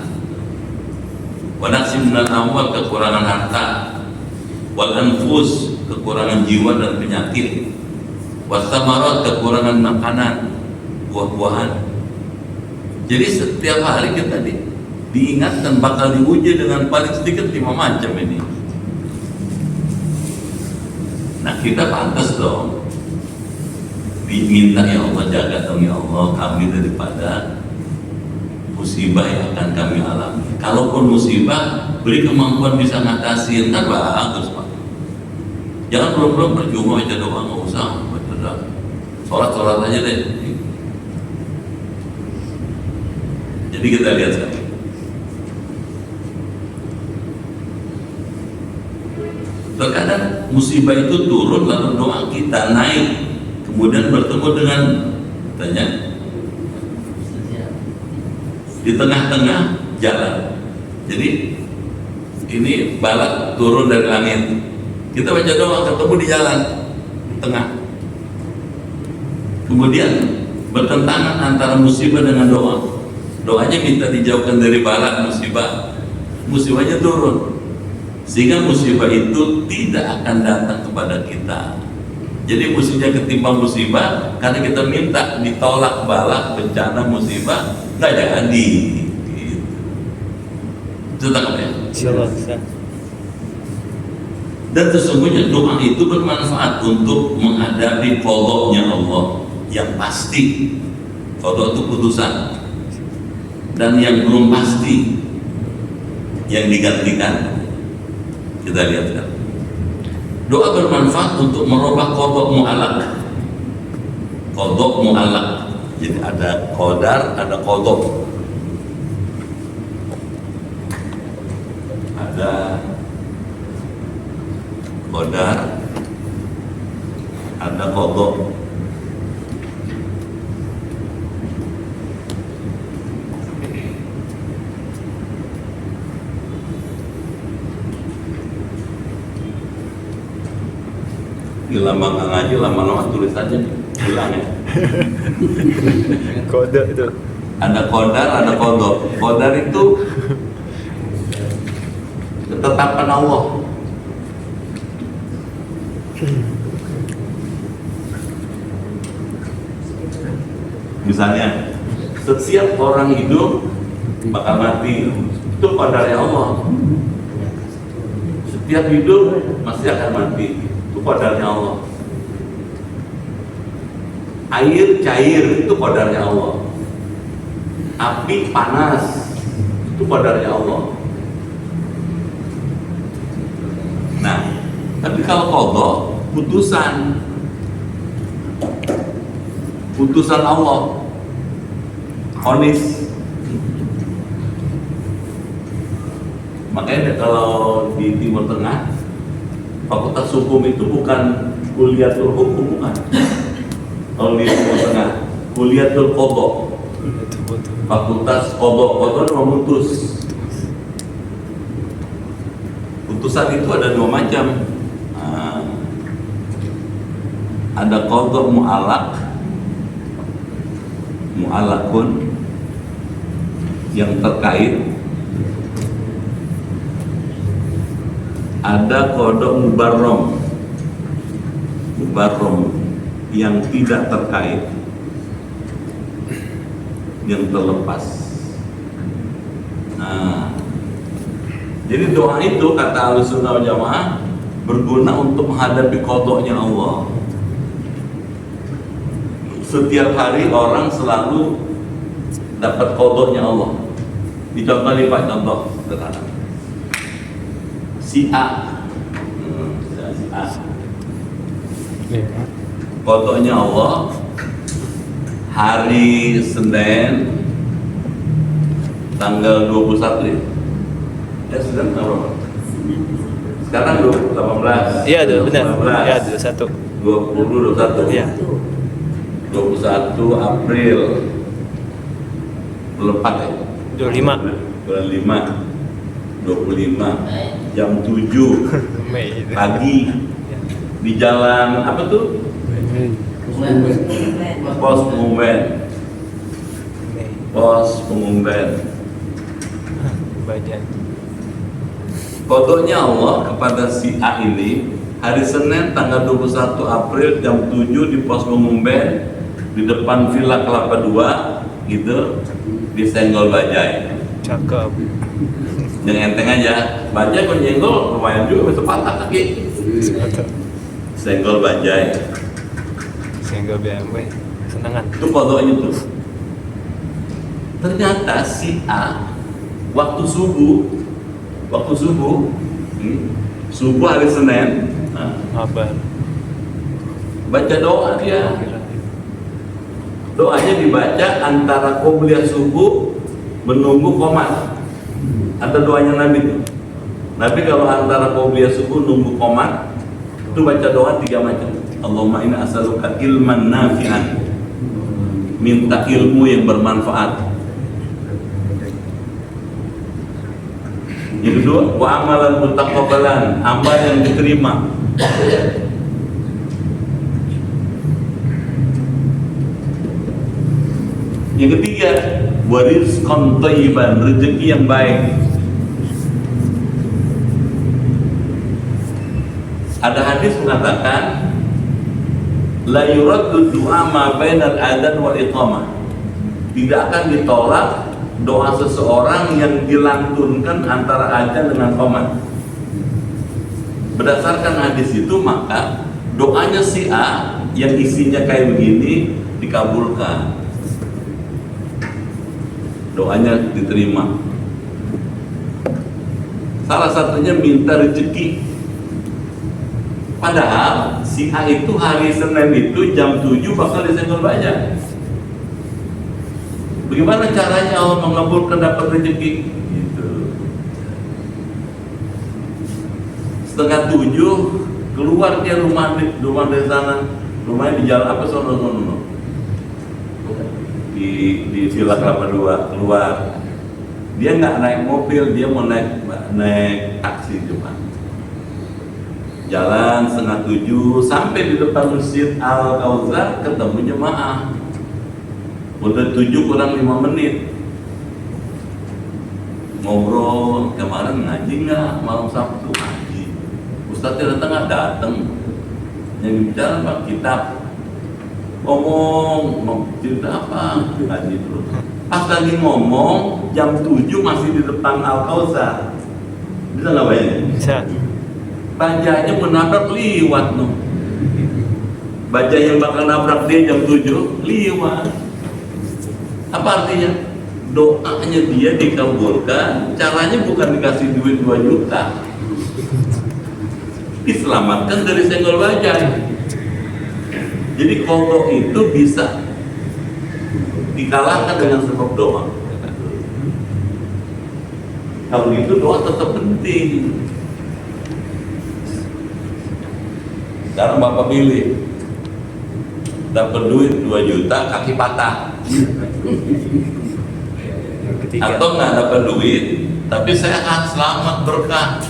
wa naqsi minal amwal kekurangan harta, wal anfus kekurangan jiwa dan penyakit, was thamarat kekurangan makanan, buah-buahan. Jadi setiap hari kita diingatkan bakal diuji dengan paling sedikit 5 macam ini. Nah kita pantas dong diminta, ya Allah jaga dong ya Allah kami daripada musibah yang akan kami alami. Kalaupun musibah, beri kemampuan bisa ngatasin, kan bagus Pak. Jangan belum percuma baca doa, nggak usah baca doa. Sholat aja deh. Jadi kita lihat sekarang. Terkadang musibah itu turun lalu doa kita naik, kemudian bertemu dengan tanya di tengah-tengah jalan. Jadi ini balak turun dari langit, kita baca doa ketemu di jalan di tengah, kemudian bertentangan antara musibah dengan doa. Doanya minta dijauhkan dari balak musibah, musibahnya turun, sehingga musibah itu tidak akan datang kepada kita. Jadi musuhnya ketimbang musibah karena kita minta ditolak balak bencana musibah, nggak jadi. Itu tangkap ya. Dan sesungguhnya doa itu bermanfaat untuk menghadapi qadha-nya Allah yang pasti. Qadha itu putusan, dan yang belum pasti yang digantikan. Kita lihat kan. Doa bermanfaat untuk merubah qadha mu'allaq. Qadha mu'allaq. Jadi ada qadar, ada qadha. Ada qadar, ada qadha. Lama nggak ngaji, lama-lama tulis aja bilang ya. Kode itu. Ada qadar, ada qadha. Qadar itu ketetapan Allah. Misalnya, setiap orang hidup bakal mati, itu qadarnya Allah. Setiap hidup masih akan mati, itu qadarnya Allah. Air cair, itu qadarnya Allah. Api panas, itu qadarnya Allah. Nah, tapi kalau qadha, putusan Allah, vonis. Makanya kalau di Timur Tengah, fakultas hukum itu bukan kuliatul hukum, bukan. Kalau di Timur Tengah, kuliatul qadha. Fakultas qadha memutus. Putusan itu ada dua macam. Ada qadha mu'allakun yang terkait, ada qadha mubarrom yang tidak terkait, yang terlepas. Jadi doa itu kata Ahlussunnah wal Jamaah berguna untuk menghadapi qadha-nya Allah. Setiap hari orang selalu dapat qadha-nya Allah. Dicontoh nih Pak, contoh sederhana. Si A, qadha-nya Allah hari Senin tanggal 21 ya? Ya Senin tanggal berapa? Sekarang 18. Iya, benar. 19. Iya, 21. 21. Iya. 21 April bulan 4 ya? 25. Bulan 5 25 jam 7 Mei. pagi di jalan apa tuh? Pos Pengumben. Bagian. Qadha-nya Allah kepada si A ini hari Senin tanggal 21 April jam 7 di pos Pengumben di depan Villa Kelapa 2 gitu, disenggol bajai. Cakep. Yang enteng aja, bajai kalau nyenggol lumayan juga, bisa patah kaki. Senggol bajai. Sehingga BMW senangan. Itu qadha-nya tuh. Ternyata si A waktu subuh hari Senin, Kabar. baca doa dia. Doanya dibaca antara qobliyah subuh menunggu qomat. Ada doanya Nabi tuh. Nabi kalau antara qobliyah subuh nunggu qomat itu baca doa 3 macam. Allahumma inna as'aluka ilman nafi'an. Minta ilmu yang bermanfaat. Yang kedua, wa amalan mutaqabbalan, amal yang diterima. Yang ketiga, wa rizqan thayyiban, rezeki yang baik. Ada hadis mengatakan la yuraddu du'a ma bainal adzan wal iqamah. Tidak akan ditolak doa seseorang yang dilantunkan antara adzan dengan qomat. Berdasarkan hadis itu maka doanya si A yang isinya kayak begini dikabulkan. Doanya diterima. Salah satunya minta rezeki. Padahal si A itu hari Senin itu jam 7 bakal disenggol bajai. Bagaimana caranya Allah mengabulkan dapat rezeki? Gitu. 6:30 keluar dia rumah dari sana. Rumahnya di jalan apa sono. Di Villa Kelapa 2 keluar. Dia nggak naik mobil, dia mau naik taksi cuma. Jalan 6:30 sampai di depan Masjid Al-Kausar ketemu jemaah. Udah 7 kurang 5 menit. Ngobrol, kemarin ngaji nggak malam Sabtu? Ngaji. Ustadznya datang nggak? Datang. Yang bicara Pak kitab. Ngomong cerita apa? Ngaji terus. Pas lagi ngomong jam 7 masih di depan Al-Kausar. Bisa nggak bayangin? Bisa. Bajanya menabrak liwat no. Baja yang bakal nabrak dia jam 7 liwat. Apa artinya? Doanya dia dikabulkan. Caranya bukan dikasih duit 2 juta. Diselamatkan dari senggol bajai. Jadi qadha itu bisa dikalahkan dengan sebab doa. Kalau gitu doa tetap penting. Sekarang Bapak pilih, dapat duit 2 juta kaki patah, Yang ketiga. atau nggak dapat duit tapi sehat selamat berkah.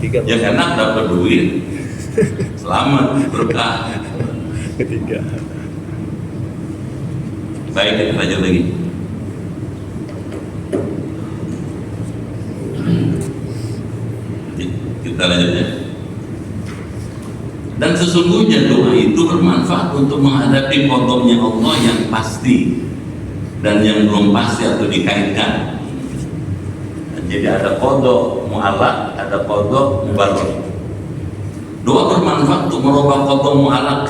Tiga. Yang enak dapat duit selamat berkah. Ketiga. Baik, kita lanjut lagi. Kita lanjutnya. Dan sesungguhnya doa itu bermanfaat untuk menghadapi qadha-Nya Allah yang pasti dan yang belum pasti atau dikaitkan. Jadi ada qadha mu'allaq, ada qadha mubarrah. Doa bermanfaat untuk merubah qadha mu'allaq.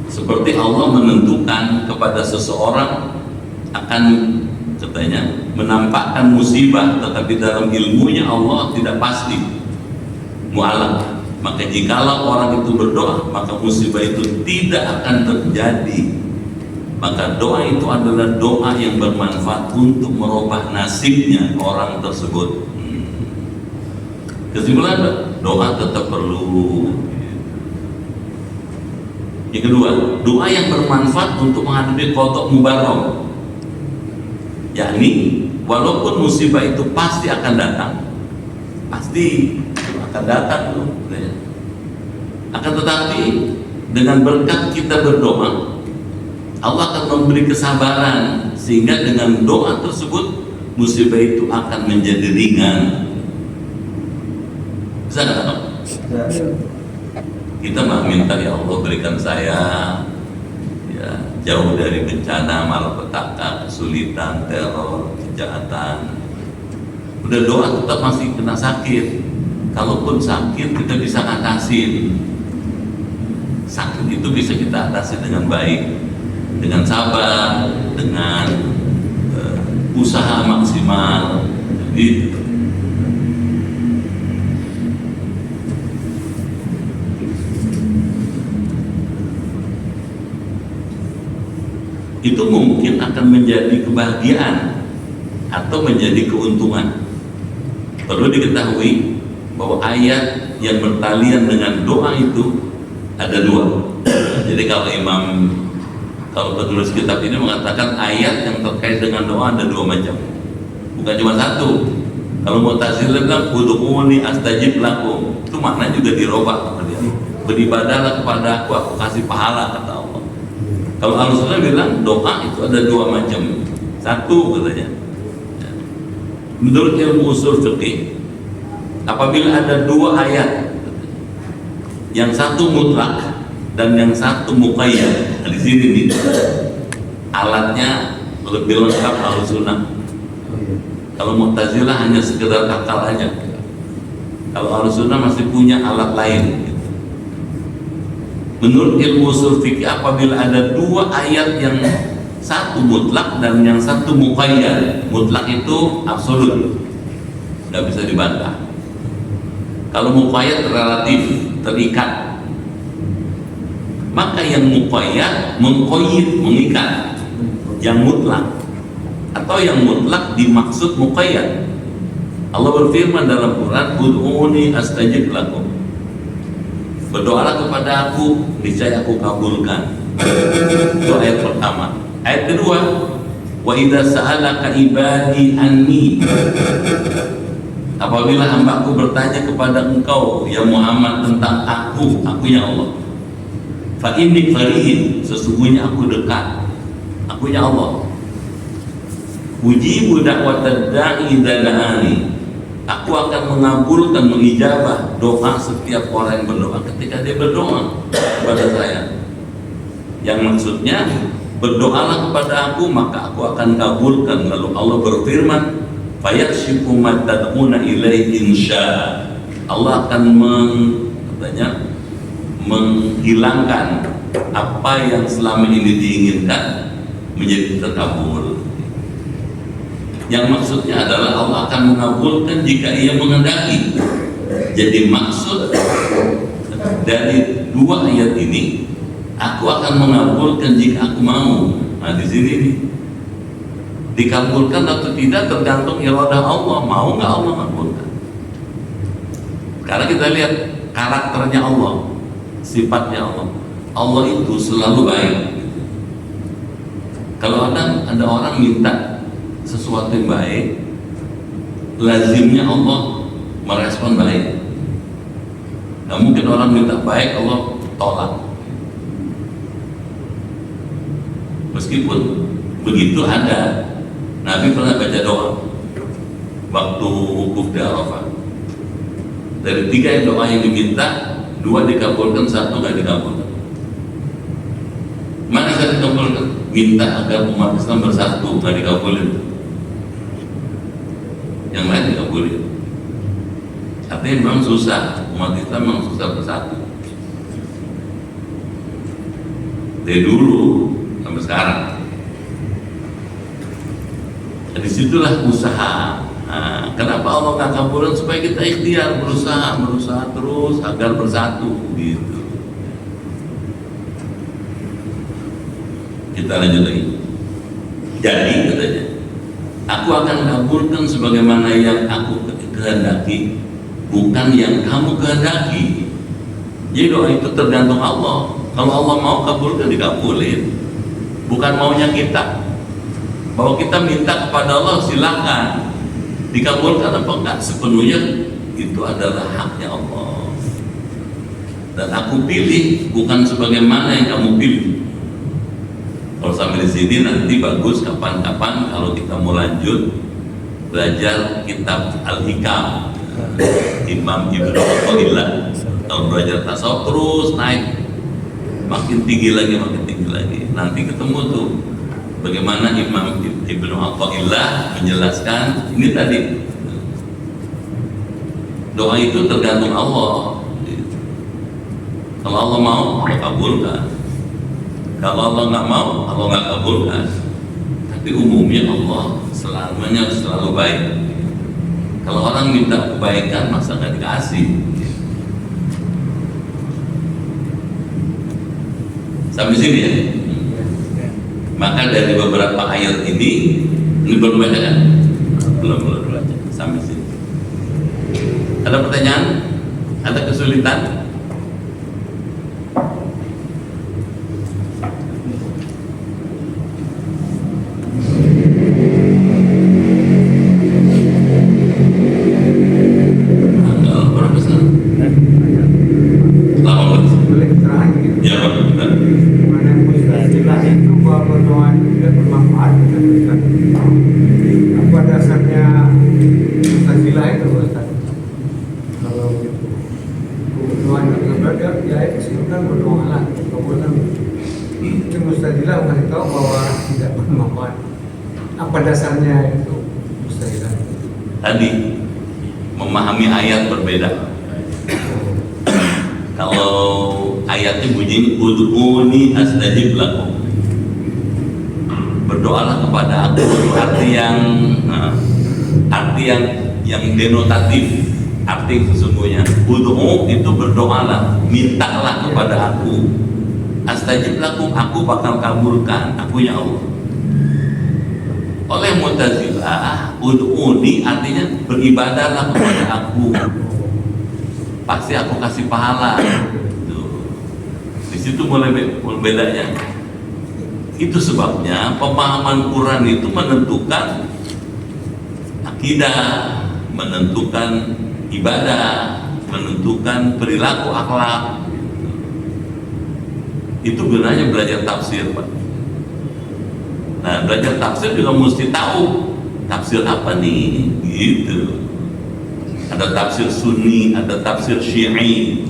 Seperti Allah menentukan kepada seseorang akan, katanya, menampakkan musibah, tetapi dalam ilmunya Allah tidak pasti mu'allaq. Maka jikalau orang itu berdoa, maka musibah itu tidak akan terjadi. Maka doa itu adalah doa yang bermanfaat untuk merubah nasibnya orang tersebut. Kesimpulan, doa tetap perlu. Yang kedua, doa yang bermanfaat untuk menghadapi qadha mubarrah, yakni walaupun musibah itu pasti akan datang, pasti akan datang, akan tetapi dengan berkat kita berdoa, Allah akan memberi kesabaran sehingga dengan doa tersebut musibah itu akan menjadi ringan. Bisa nggak, Pak? Kita mah minta, ya Allah berikan saya ya jauh dari bencana, malapetaka, kesulitan, teror, kejahatan. Udah doa tetap masih kena sakit. Kalaupun sakit kita bisa atasin. Sakit itu bisa kita atasi dengan baik, dengan sabar, dengan usaha maksimal. Jadi itu mungkin akan menjadi kebahagiaan atau menjadi keuntungan. Perlu diketahui bahwa ayat yang bertalian dengan doa itu ada 2. Jadi kalau penulis kitab ini mengatakan ayat yang terkait dengan doa ada 2 macam, bukan cuma 1. Kalau Mu'tazilah bilang ud'uuni astajib lakum, itu maknanya juga dirobah sama dia. Beribadahlah kepada aku kasih pahala, kata Allah. Kalau Ahlussunnah bilang doa itu ada 2 macam. 1 katanya, menurut ilmu usul fikih, apabila ada 2 ayat, yang satu mutlak dan yang satu muqayyad. Nah, di sini nih alatnya lebih lengkap Ahlussunnah. Kalau Mu'tazilah hanya sekedar akal aja. Kalau Ahlussunnah masih punya alat lain. Menurut ilmu usul fikih, apabila ada 2 ayat yang satu mutlak dan yang satu muqayyad. Mutlak itu absolut, nggak bisa dibantah. Kalau muqayyad relatif, terikat. Maka yang muqayyad mengqayyid, mengikat. Yang mutlak atau yang mutlak dimaksud muqayyad. Allah berfirman dalam Quran, ud'uuni astajib lakum. Berdoalah kepada aku, niscaya aku kabulkan. Itu ayat pertama. Ayat kedua, wa idza sa'alaka ibadi anni, apabila hambaku bertanya kepada engkau ya Muhammad tentang akunya Allah, fa inni qarib, sesungguhnya aku dekat, akunya Allah. Ujibu da'watad da'i idza da'ani, aku akan mengabulkan, mengijabah doa setiap orang yang berdoa ketika dia berdoa kepada saya. Yang maksudnya, berdoalah kepada aku maka aku akan kabulkan. Lalu Allah berfirman, fayakshifu ma tad'una ilaihi insya, Allah akan menghilangkan apa yang selama ini diinginkan menjadi terkabul. Yang maksudnya adalah Allah akan mengabulkan jika ia menghendaki. Jadi maksud dari 2 ayat ini, aku akan mengabulkan jika aku mau. Nah di sini nih, Dikabulkan atau tidak tergantung iradah Allah, mau nggak Allah kabulkan. Karena kita lihat karakternya Allah, sifatnya Allah. Allah itu selalu baik. Kalau ada orang minta sesuatu yang baik, lazimnya Allah merespon baik. Nggak mungkin orang minta baik Allah tolak. Meskipun begitu ada, Nabi pernah baca doa waktu wukuf di Arafah. Dari 3 doa yang diminta, 2 dikabulkan, 1 nggak dikabulkan. Mana yang dikabulkan? Minta agar umat Islam bersatu, nggak dikabulin. Yang lain dikabulin. Artinya memang susah, umat Islam memang susah bersatu. Dari dulu sampai sekarang. Disitulah usaha. Nah, kenapa Allah nggak kabulkan? Supaya kita ikhtiar, berusaha terus agar bersatu gitu. Kita lanjut lagi. Jadi katanya, aku akan kabulkan sebagaimana yang aku kehendaki, bukan yang kamu kehendaki. Jadi doa itu tergantung Allah. Kalau Allah mau kabulkan, dikabulin. Bukan maunya kita. Bahwa kita minta kepada Allah, silakan. Dikabulkan apa enggak, sepenuhnya itu adalah haknya Allah. Dan aku pilih bukan sebagaimana yang kamu pilih. Kalau sampai di sini nanti bagus, kapan-kapan kalau kita mau lanjut belajar kitab Al-Hikam Imam Ibnu Athaillah. Kalau belajar tasawuf terus naik, makin tinggi lagi. Nanti ketemu tuh bagaimana Imam Ibnu Athaillah menjelaskan ini tadi. Doa itu tergantung Allah. Kalau Allah mau, Allah kabulkan. Kalau Allah nggak mau, Allah nggak kabulkan. Tapi umumnya Allah selalu baik. Kalau orang minta kebaikan, masa nggak dikasih? Sampai sini ya. Maka dari beberapa ayat ini belum baca kan? Belum baca. Sampai sini. Ada pertanyaan? Ada kesulitan? Apa dasarnya itu mustahilah? Tadi memahami ayat berbeda. Kalau ayatnya bunyi ud'uni astajib lakum, berdoalah kepada aku, arti yang denotatif, arti sesungguhnya ud'u itu berdoalah, mintalah kepada aku, astajib lakum, aku bakal kabulkan, akunya Allah. Oleh Mu'tazilah, ud'uni artinya beribadahlah kepada aku, pasti aku kasih pahala. Di situ mulai bedanya. Itu sebabnya pemahaman Quran itu menentukan akidah, menentukan ibadah, menentukan perilaku akhlak. Itu gunanya belajar tafsir, Pak. Nah, belajar tafsir juga mesti tahu tafsir apa nih, gitu. Ada tafsir Sunni, ada tafsir Syi'i.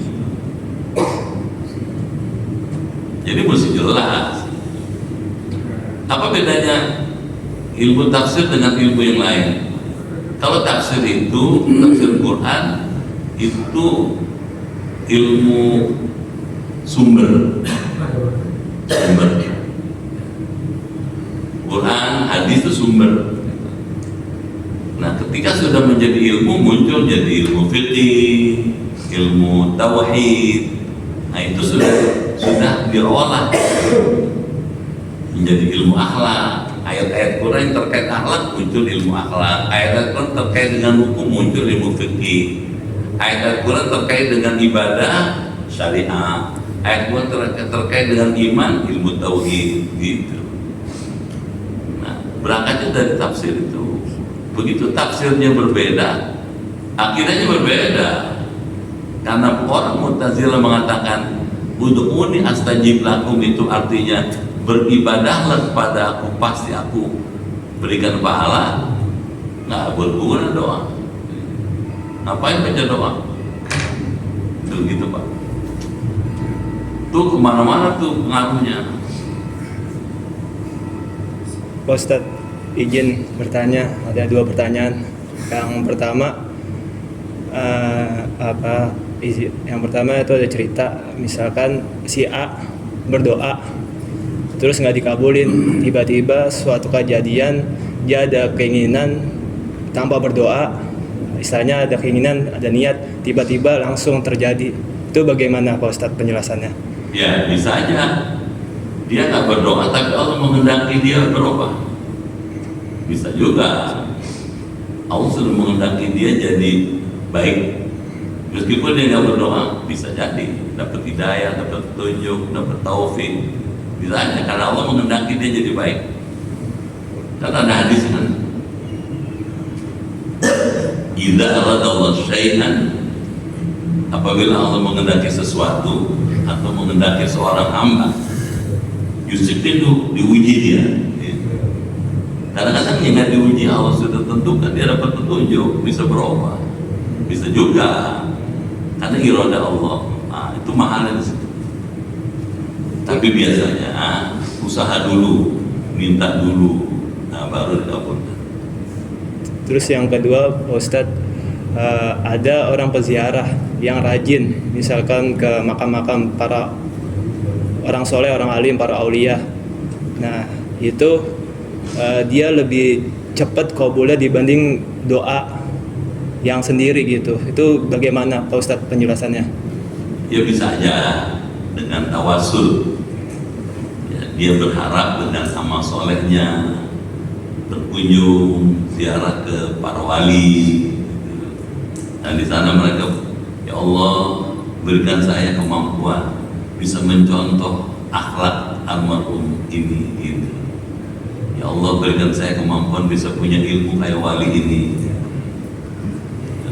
Jadi mesti jelas. Apa bedanya ilmu tafsir dengan ilmu yang lain? Kalau tafsir itu, tafsir Quran itu ilmu sumber. Quran, hadis itu sumber. Nah, ketika sudah menjadi ilmu, muncul jadi ilmu fikih, ilmu tauhid. Nah, itu sudah diolah menjadi ilmu akhlak. Nah, Ayat-ayat Quran yang terkait akhlak muncul ilmu akhlak, ayat-ayat Quran terkait dengan hukum muncul ilmu fikih, ayat-ayat Quran terkait dengan ibadah syariah, ayat Quran terkait dengan iman ilmu tauhid gitu. Nah, berangkatnya dari tafsir itu. Begitu tafsirnya berbeda, akhirnya berbeda. Karena orang Mu'tazilah mengatakan ud'uni astajib lakum, itu artinya beribadahlah kepada aku pasti aku berikan pahala. Nggak berguna doa. Ngapain baca doa? Itu gitu Pak. Tuh kemana-mana tuh pengaruhnya. Pak Ustadz, izin bertanya, ada 2 pertanyaan. Yang pertama, yang pertama itu ada cerita, misalkan si A berdoa, terus nggak dikabulin, tiba-tiba suatu kejadian dia ada keinginan tanpa berdoa, istilahnya ada keinginan, ada niat, tiba-tiba langsung terjadi. Itu bagaimana Pak Ustadz penjelasannya? Ya bisa aja dia nggak berdoa tapi Allah menghendaki dia berubah. Bisa juga Allah sudah menghendaki dia jadi baik, meskipun dia nggak berdoa. Bisa jadi dapat hidayah, dapat petunjuk, dapat taufik. Bisa aja karena Allah menghendaki dia jadi baik. Karena ada hadis kan, idza aradallahu syai'an, apabila Allah menghendaki sesuatu atau menghendaki seorang hamba, Yusuf itu diuji dia. Kadang-kadang yang nggak diuji Allah sudah tentukan dia dapat petunjuk, bisa berubah, bisa juga karena iroda Allah. Nah, itu mahalnya di situ. Tapi biasanya usaha dulu, minta dulu, nah baru dikabulkan. Terus yang kedua Pak Ustadz, ada orang peziarah yang rajin misalkan ke makam-makam para orang soleh, orang alim, para aulia. Nah itu dia lebih cepat kabulnya dibanding doa yang sendiri gitu. Itu bagaimana Pak Ustadz penjelasannya? Ya bisa aja dengan tawasul, ya, dia berharap dengan amal solehnya berkunjung ziarah ke para wali, dan di sana mereka, ya Allah berikan saya kemampuan bisa mencontoh akhlak almarhum ini. Ya Allah berikan saya kemampuan bisa punya ilmu kayak wali ini.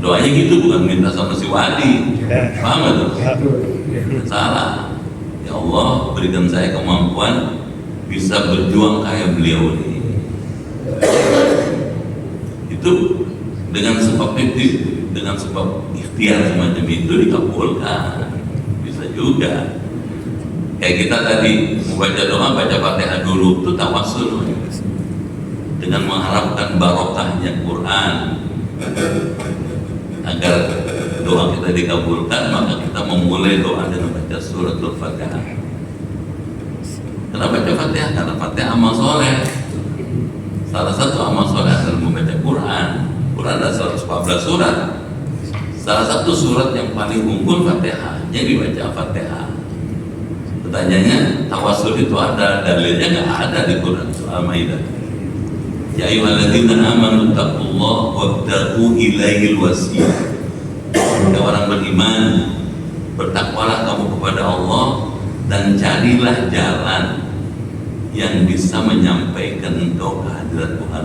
Doanya gitu, bukan minta sama si wali. Paham gak tuh? Salah. Ya Allah berikan saya kemampuan bisa berjuang kayak beliau ini. Itu dengan sebab itu, dengan sebab ikhtiar semacam itu dikabulkan. Bisa juga. Kayak kita tadi membaca doa, baca Fatihah dulu, itu tawasul dengan mengharapkan barokahnya Quran. Agar doa kita dikabulkan, maka kita memulai doa dengan baca suratul Fatihah. Kenapa baca Fatihah? Karena Fatihah amal soleh. Salah satu amal soleh adalah membaca Quran. Quran ada 114 surat. Salah satu surat yang paling unggul Fatihah, yang dibaca Fatihah. Pertanyaannya, tawasul itu ada, dalilnya nggak ada di Quran surah Al-Maidah. Ya ayyuhalladzina amanu taqullaha wabtaghu ilaihil wasilah. Ya orang beriman, bertakwalah kamu kepada Allah dan carilah jalan yang bisa menyampaikan engkau ke hadirat Tuhan.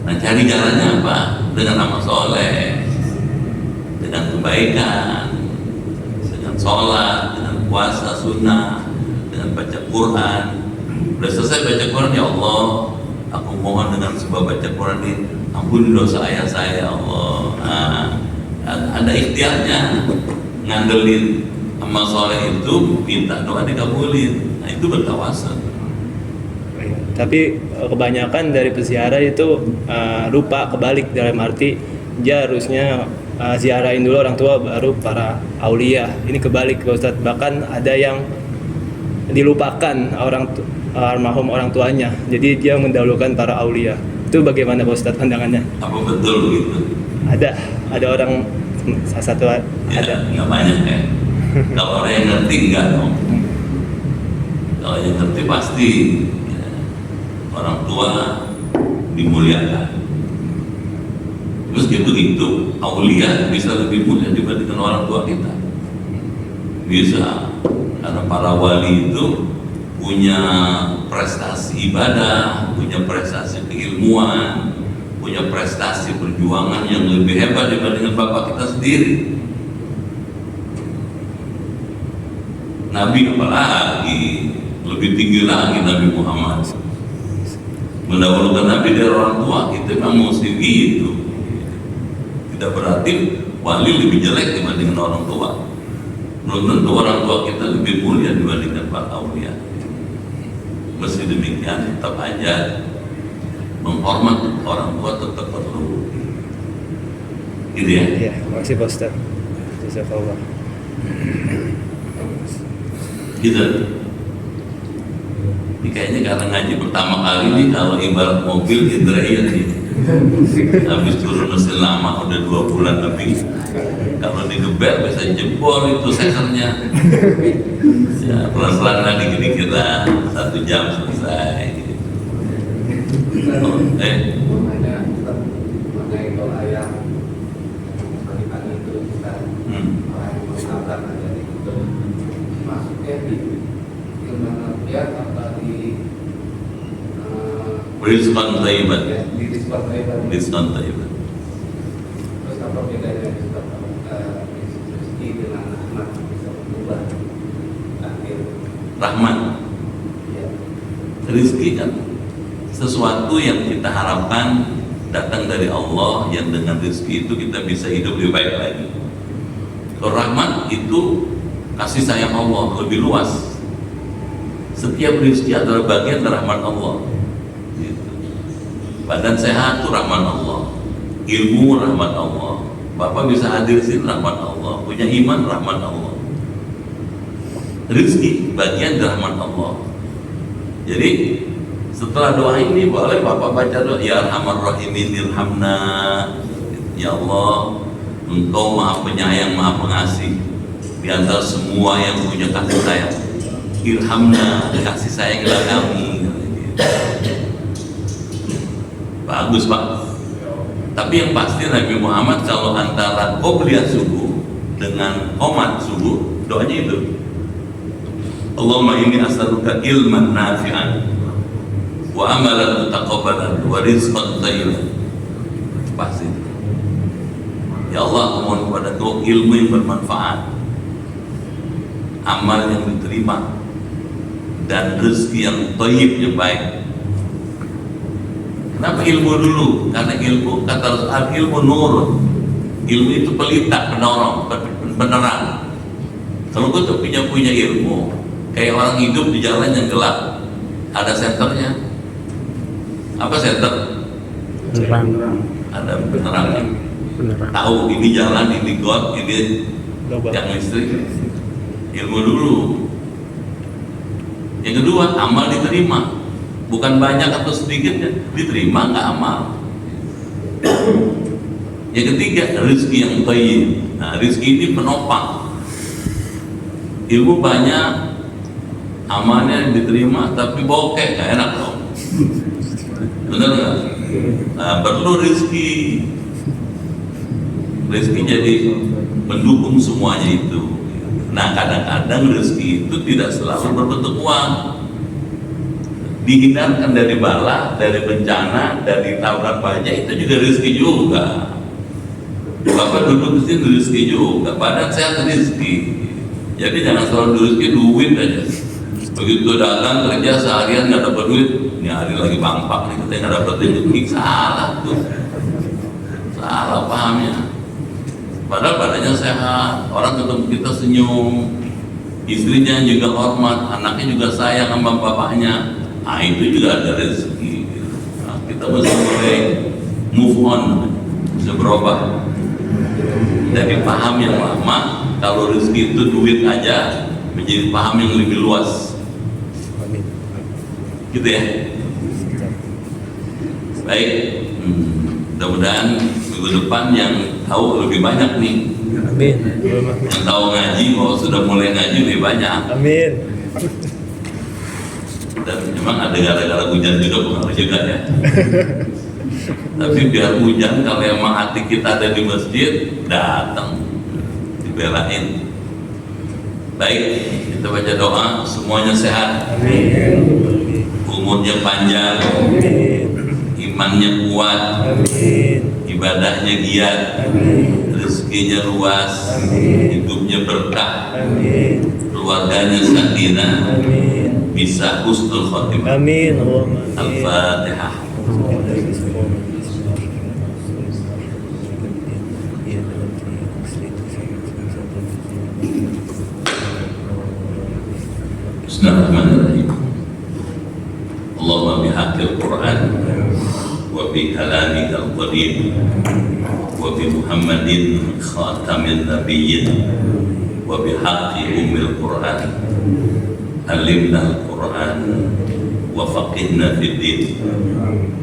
Nah, cari jalannya apa? Dengan amal soleh, dengan kebaikan, dengan sholat, dengan puasa sunnah, dengan baca Quran. Udah selesai baca Quran, ya Allah, aku mohon dengan sebab baca Quran ini ampuni dosa ayah saya, ya Allah. Nah, ada ikhtiarnya, ngandelin amal soleh itu, minta doa dikabulin. Nah, itu bertawasul. Tapi kebanyakan dari peziarah itu lupa, kebalik, dalam arti dia harusnya ziarahin dulu orang tua baru para aulia. Ini kebalik Pak Ustadz, bahkan ada yang dilupakan almarhum orang tuanya, jadi dia mendahulukan para aulia. Itu bagaimana Pak Ustadz pandangannya? Apa betul begitu? Ada orang salah satu Ya, ada. nggak banyak ya. Kalau orang yang ngerti enggak dong. Kalau yang ngerti pasti. Ya. orang tua dimuliakan. Meski begitu, aulia bisa lebih mulia dibandingkan orang tua kita. Bisa, karena para wali itu punya prestasi ibadah, punya prestasi keilmuan, punya prestasi perjuangan yang lebih hebat dibandingkan bapak kita sendiri. Nabi apalagi, lebih tinggi lagi Nabi Muhammad. Mendahulukan Nabi dari orang tua, itu memang mesti gitu. Tidak berarti wali lebih jelek dibandingkan orang tua. Belum tentu orang tua kita lebih mulia dibandingkan para aulia. Meski demikian, tetap aja menghormat orang tua tetap perlu. Gitu ya? Iya, makasih Pak Ustaz. Jazakallah. Gitu. Ini kayaknya karena ngaji pertama kali nih, kalau ibarat mobil Indrayat nih. Habis turun mesin lama udah 2 bulan lebih. Kalau digeber bisa jebol itu sekernya. Ya pelan-pelan lah, dikit-dikit lah, 1 jam selesai. Mengenai doa yang pagi-pagi itu kita orang yang menabrak ada di itu, maksudnya di ilmu rupiah atau di Rizqan thayyiban. di diskon lebar. Rizqan thayyiban. Terus apa bedanya diskon rezeki dengan rahmat bisa berubah akhir? Rahman. Ya. Rizki kan sesuatu yang kita harapkan datang dari Allah, yang dengan rezeki itu kita bisa hidup lebih baik lagi. Kalau rahmat itu kasih sayang Allah lebih luas. Setiap rezeki adalah bagian dari rahmat Allah. Gitu. Badan sehat itu rahmat Allah, ilmu rahmat Allah, Bapak bisa hadir sini rahmat Allah, punya iman rahmat Allah. Rezeki bagian dari rahmat Allah. Jadi setelah doa ini boleh Bapak baca doa, ya Arhamar Rahimin irhamna. Ya Allah, Engkau Maha Penyayang, Maha Pengasih di antara semua yang punya kasih sayang. Irhamna, kasih sayanglah kami. Bagus Pak. Tapi yang pasti Nabi Muhammad kalau antara qobliyah subuh dengan qomat subuh, doanya itu. Allahumma inni as'aluka ilman nafi'an wa amalan mutaqabbalan wa rizqan thayyiban. Pasti. Ya Allah, mohon kepada Engkau ilmu yang bermanfaat, amal yang diterima, dan rezeki yang thayyib, yang baik. Kenapa ilmu dulu? Karena ilmu, kata Rasul, ilmu nurun. Ilmu itu pelita, penerang, penerang. Kalau kita punya ilmu, kayak orang hidup di jalan yang gelap, ada senternya. Apa senter? Ada penerangnya. Tahu ini jalan, ini got, ini yang listrik. Ilmu dulu. Yang kedua, amal diterima. Bukan banyak atau sedikit ya, diterima nggak amal. Yang ketiga, rezeki yang thayyib. Nah, rezeki ini penopang. Ilmu banyak, amalnya diterima, tapi bokeh nggak enak dong. Benar nggak? Nah, perlu rezeki. Rezeki jadi mendukung semuanya itu. Nah, kadang-kadang rezeki itu tidak selalu berbentuk uang. Dihindarkan dari bala, dari bencana, dari tabrak pajak, itu juga rezeki juga. Bapak duduk di sini rezeki juga, badan sehat rezeki. Jadi jangan selalu rezeki duit aja. Begitu dagang kerja seharian nggak dapat duit, ini hari lagi bangpak nih, kita nggak dapat duit, salah tuh, salah pahamnya. Padahal badannya sehat, orang ketemu kita senyum, istrinya juga hormat, anaknya juga sayang sama bapaknya. Nah, itu juga ada rezeki. Nah, kita mesti mulai move on, bisa berubah dari paham yang lama. Kalau rezeki itu duit aja, menjadi paham yang lebih luas. Gitu ya. Baik, mudah-mudahan minggu depan yang tahu lebih banyak nih. Amin. Yang tahu ngaji, kalau sudah mulai ngaji lebih banyak. Amin. Dan memang ada gara-gara hujan juga pengaruh juga ya. Tapi biar hujan, kalau emang hati kita ada di masjid, datang dibelain. Baik, kita baca doa, semuanya sehat, umurnya panjang, imannya kuat, ibadahnya giat, rezekinya luas, hidupnya berkah, keluarganya sakinah, bisa husnul khotimah. Amin. Allahumma amin. Al-Fatihah. Bismillahirrahmanirrahim. Allahumma bihaqqil Qur'an wa bi kalamikal qadim wa bi Muhammadin khatamin nabiyyin wa bi haqqi ummil Qur'an alimna al-Qur'an wa faqihna fid din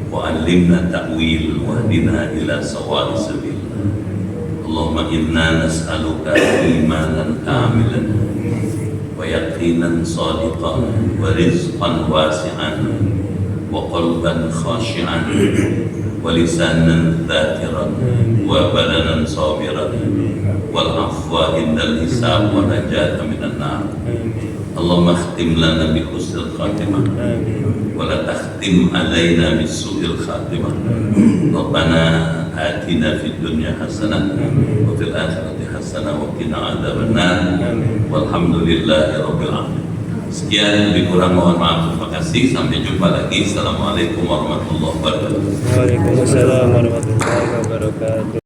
wa alimna ta'wil wa hdina ila sawa'i sabil. Allahumma inna nas'aluka imanan kamilan wa yaqinan sadiqan wa rizqan wasi'an wa qalban khashi'an wa lisanan dhakiran wa badanan sabiran wal afwa indal hisab wa najata minan nar. Allahumma khtim lana bi husnil khatimah wa la takhtim alaina bis su'il khatimah. Rabbana atina fid dunya hasanah wa fil akhirati hasanah wa qina adzabannar. Walhamdulillahi rabbil alamin. Sekian, lebih kurang mohon maaf. Terima kasih. Sampai jumpa lagi. Assalamualaikum warahmatullahi wabarakatuh. Waalaikumsalam warahmatullahi wabarakatuh.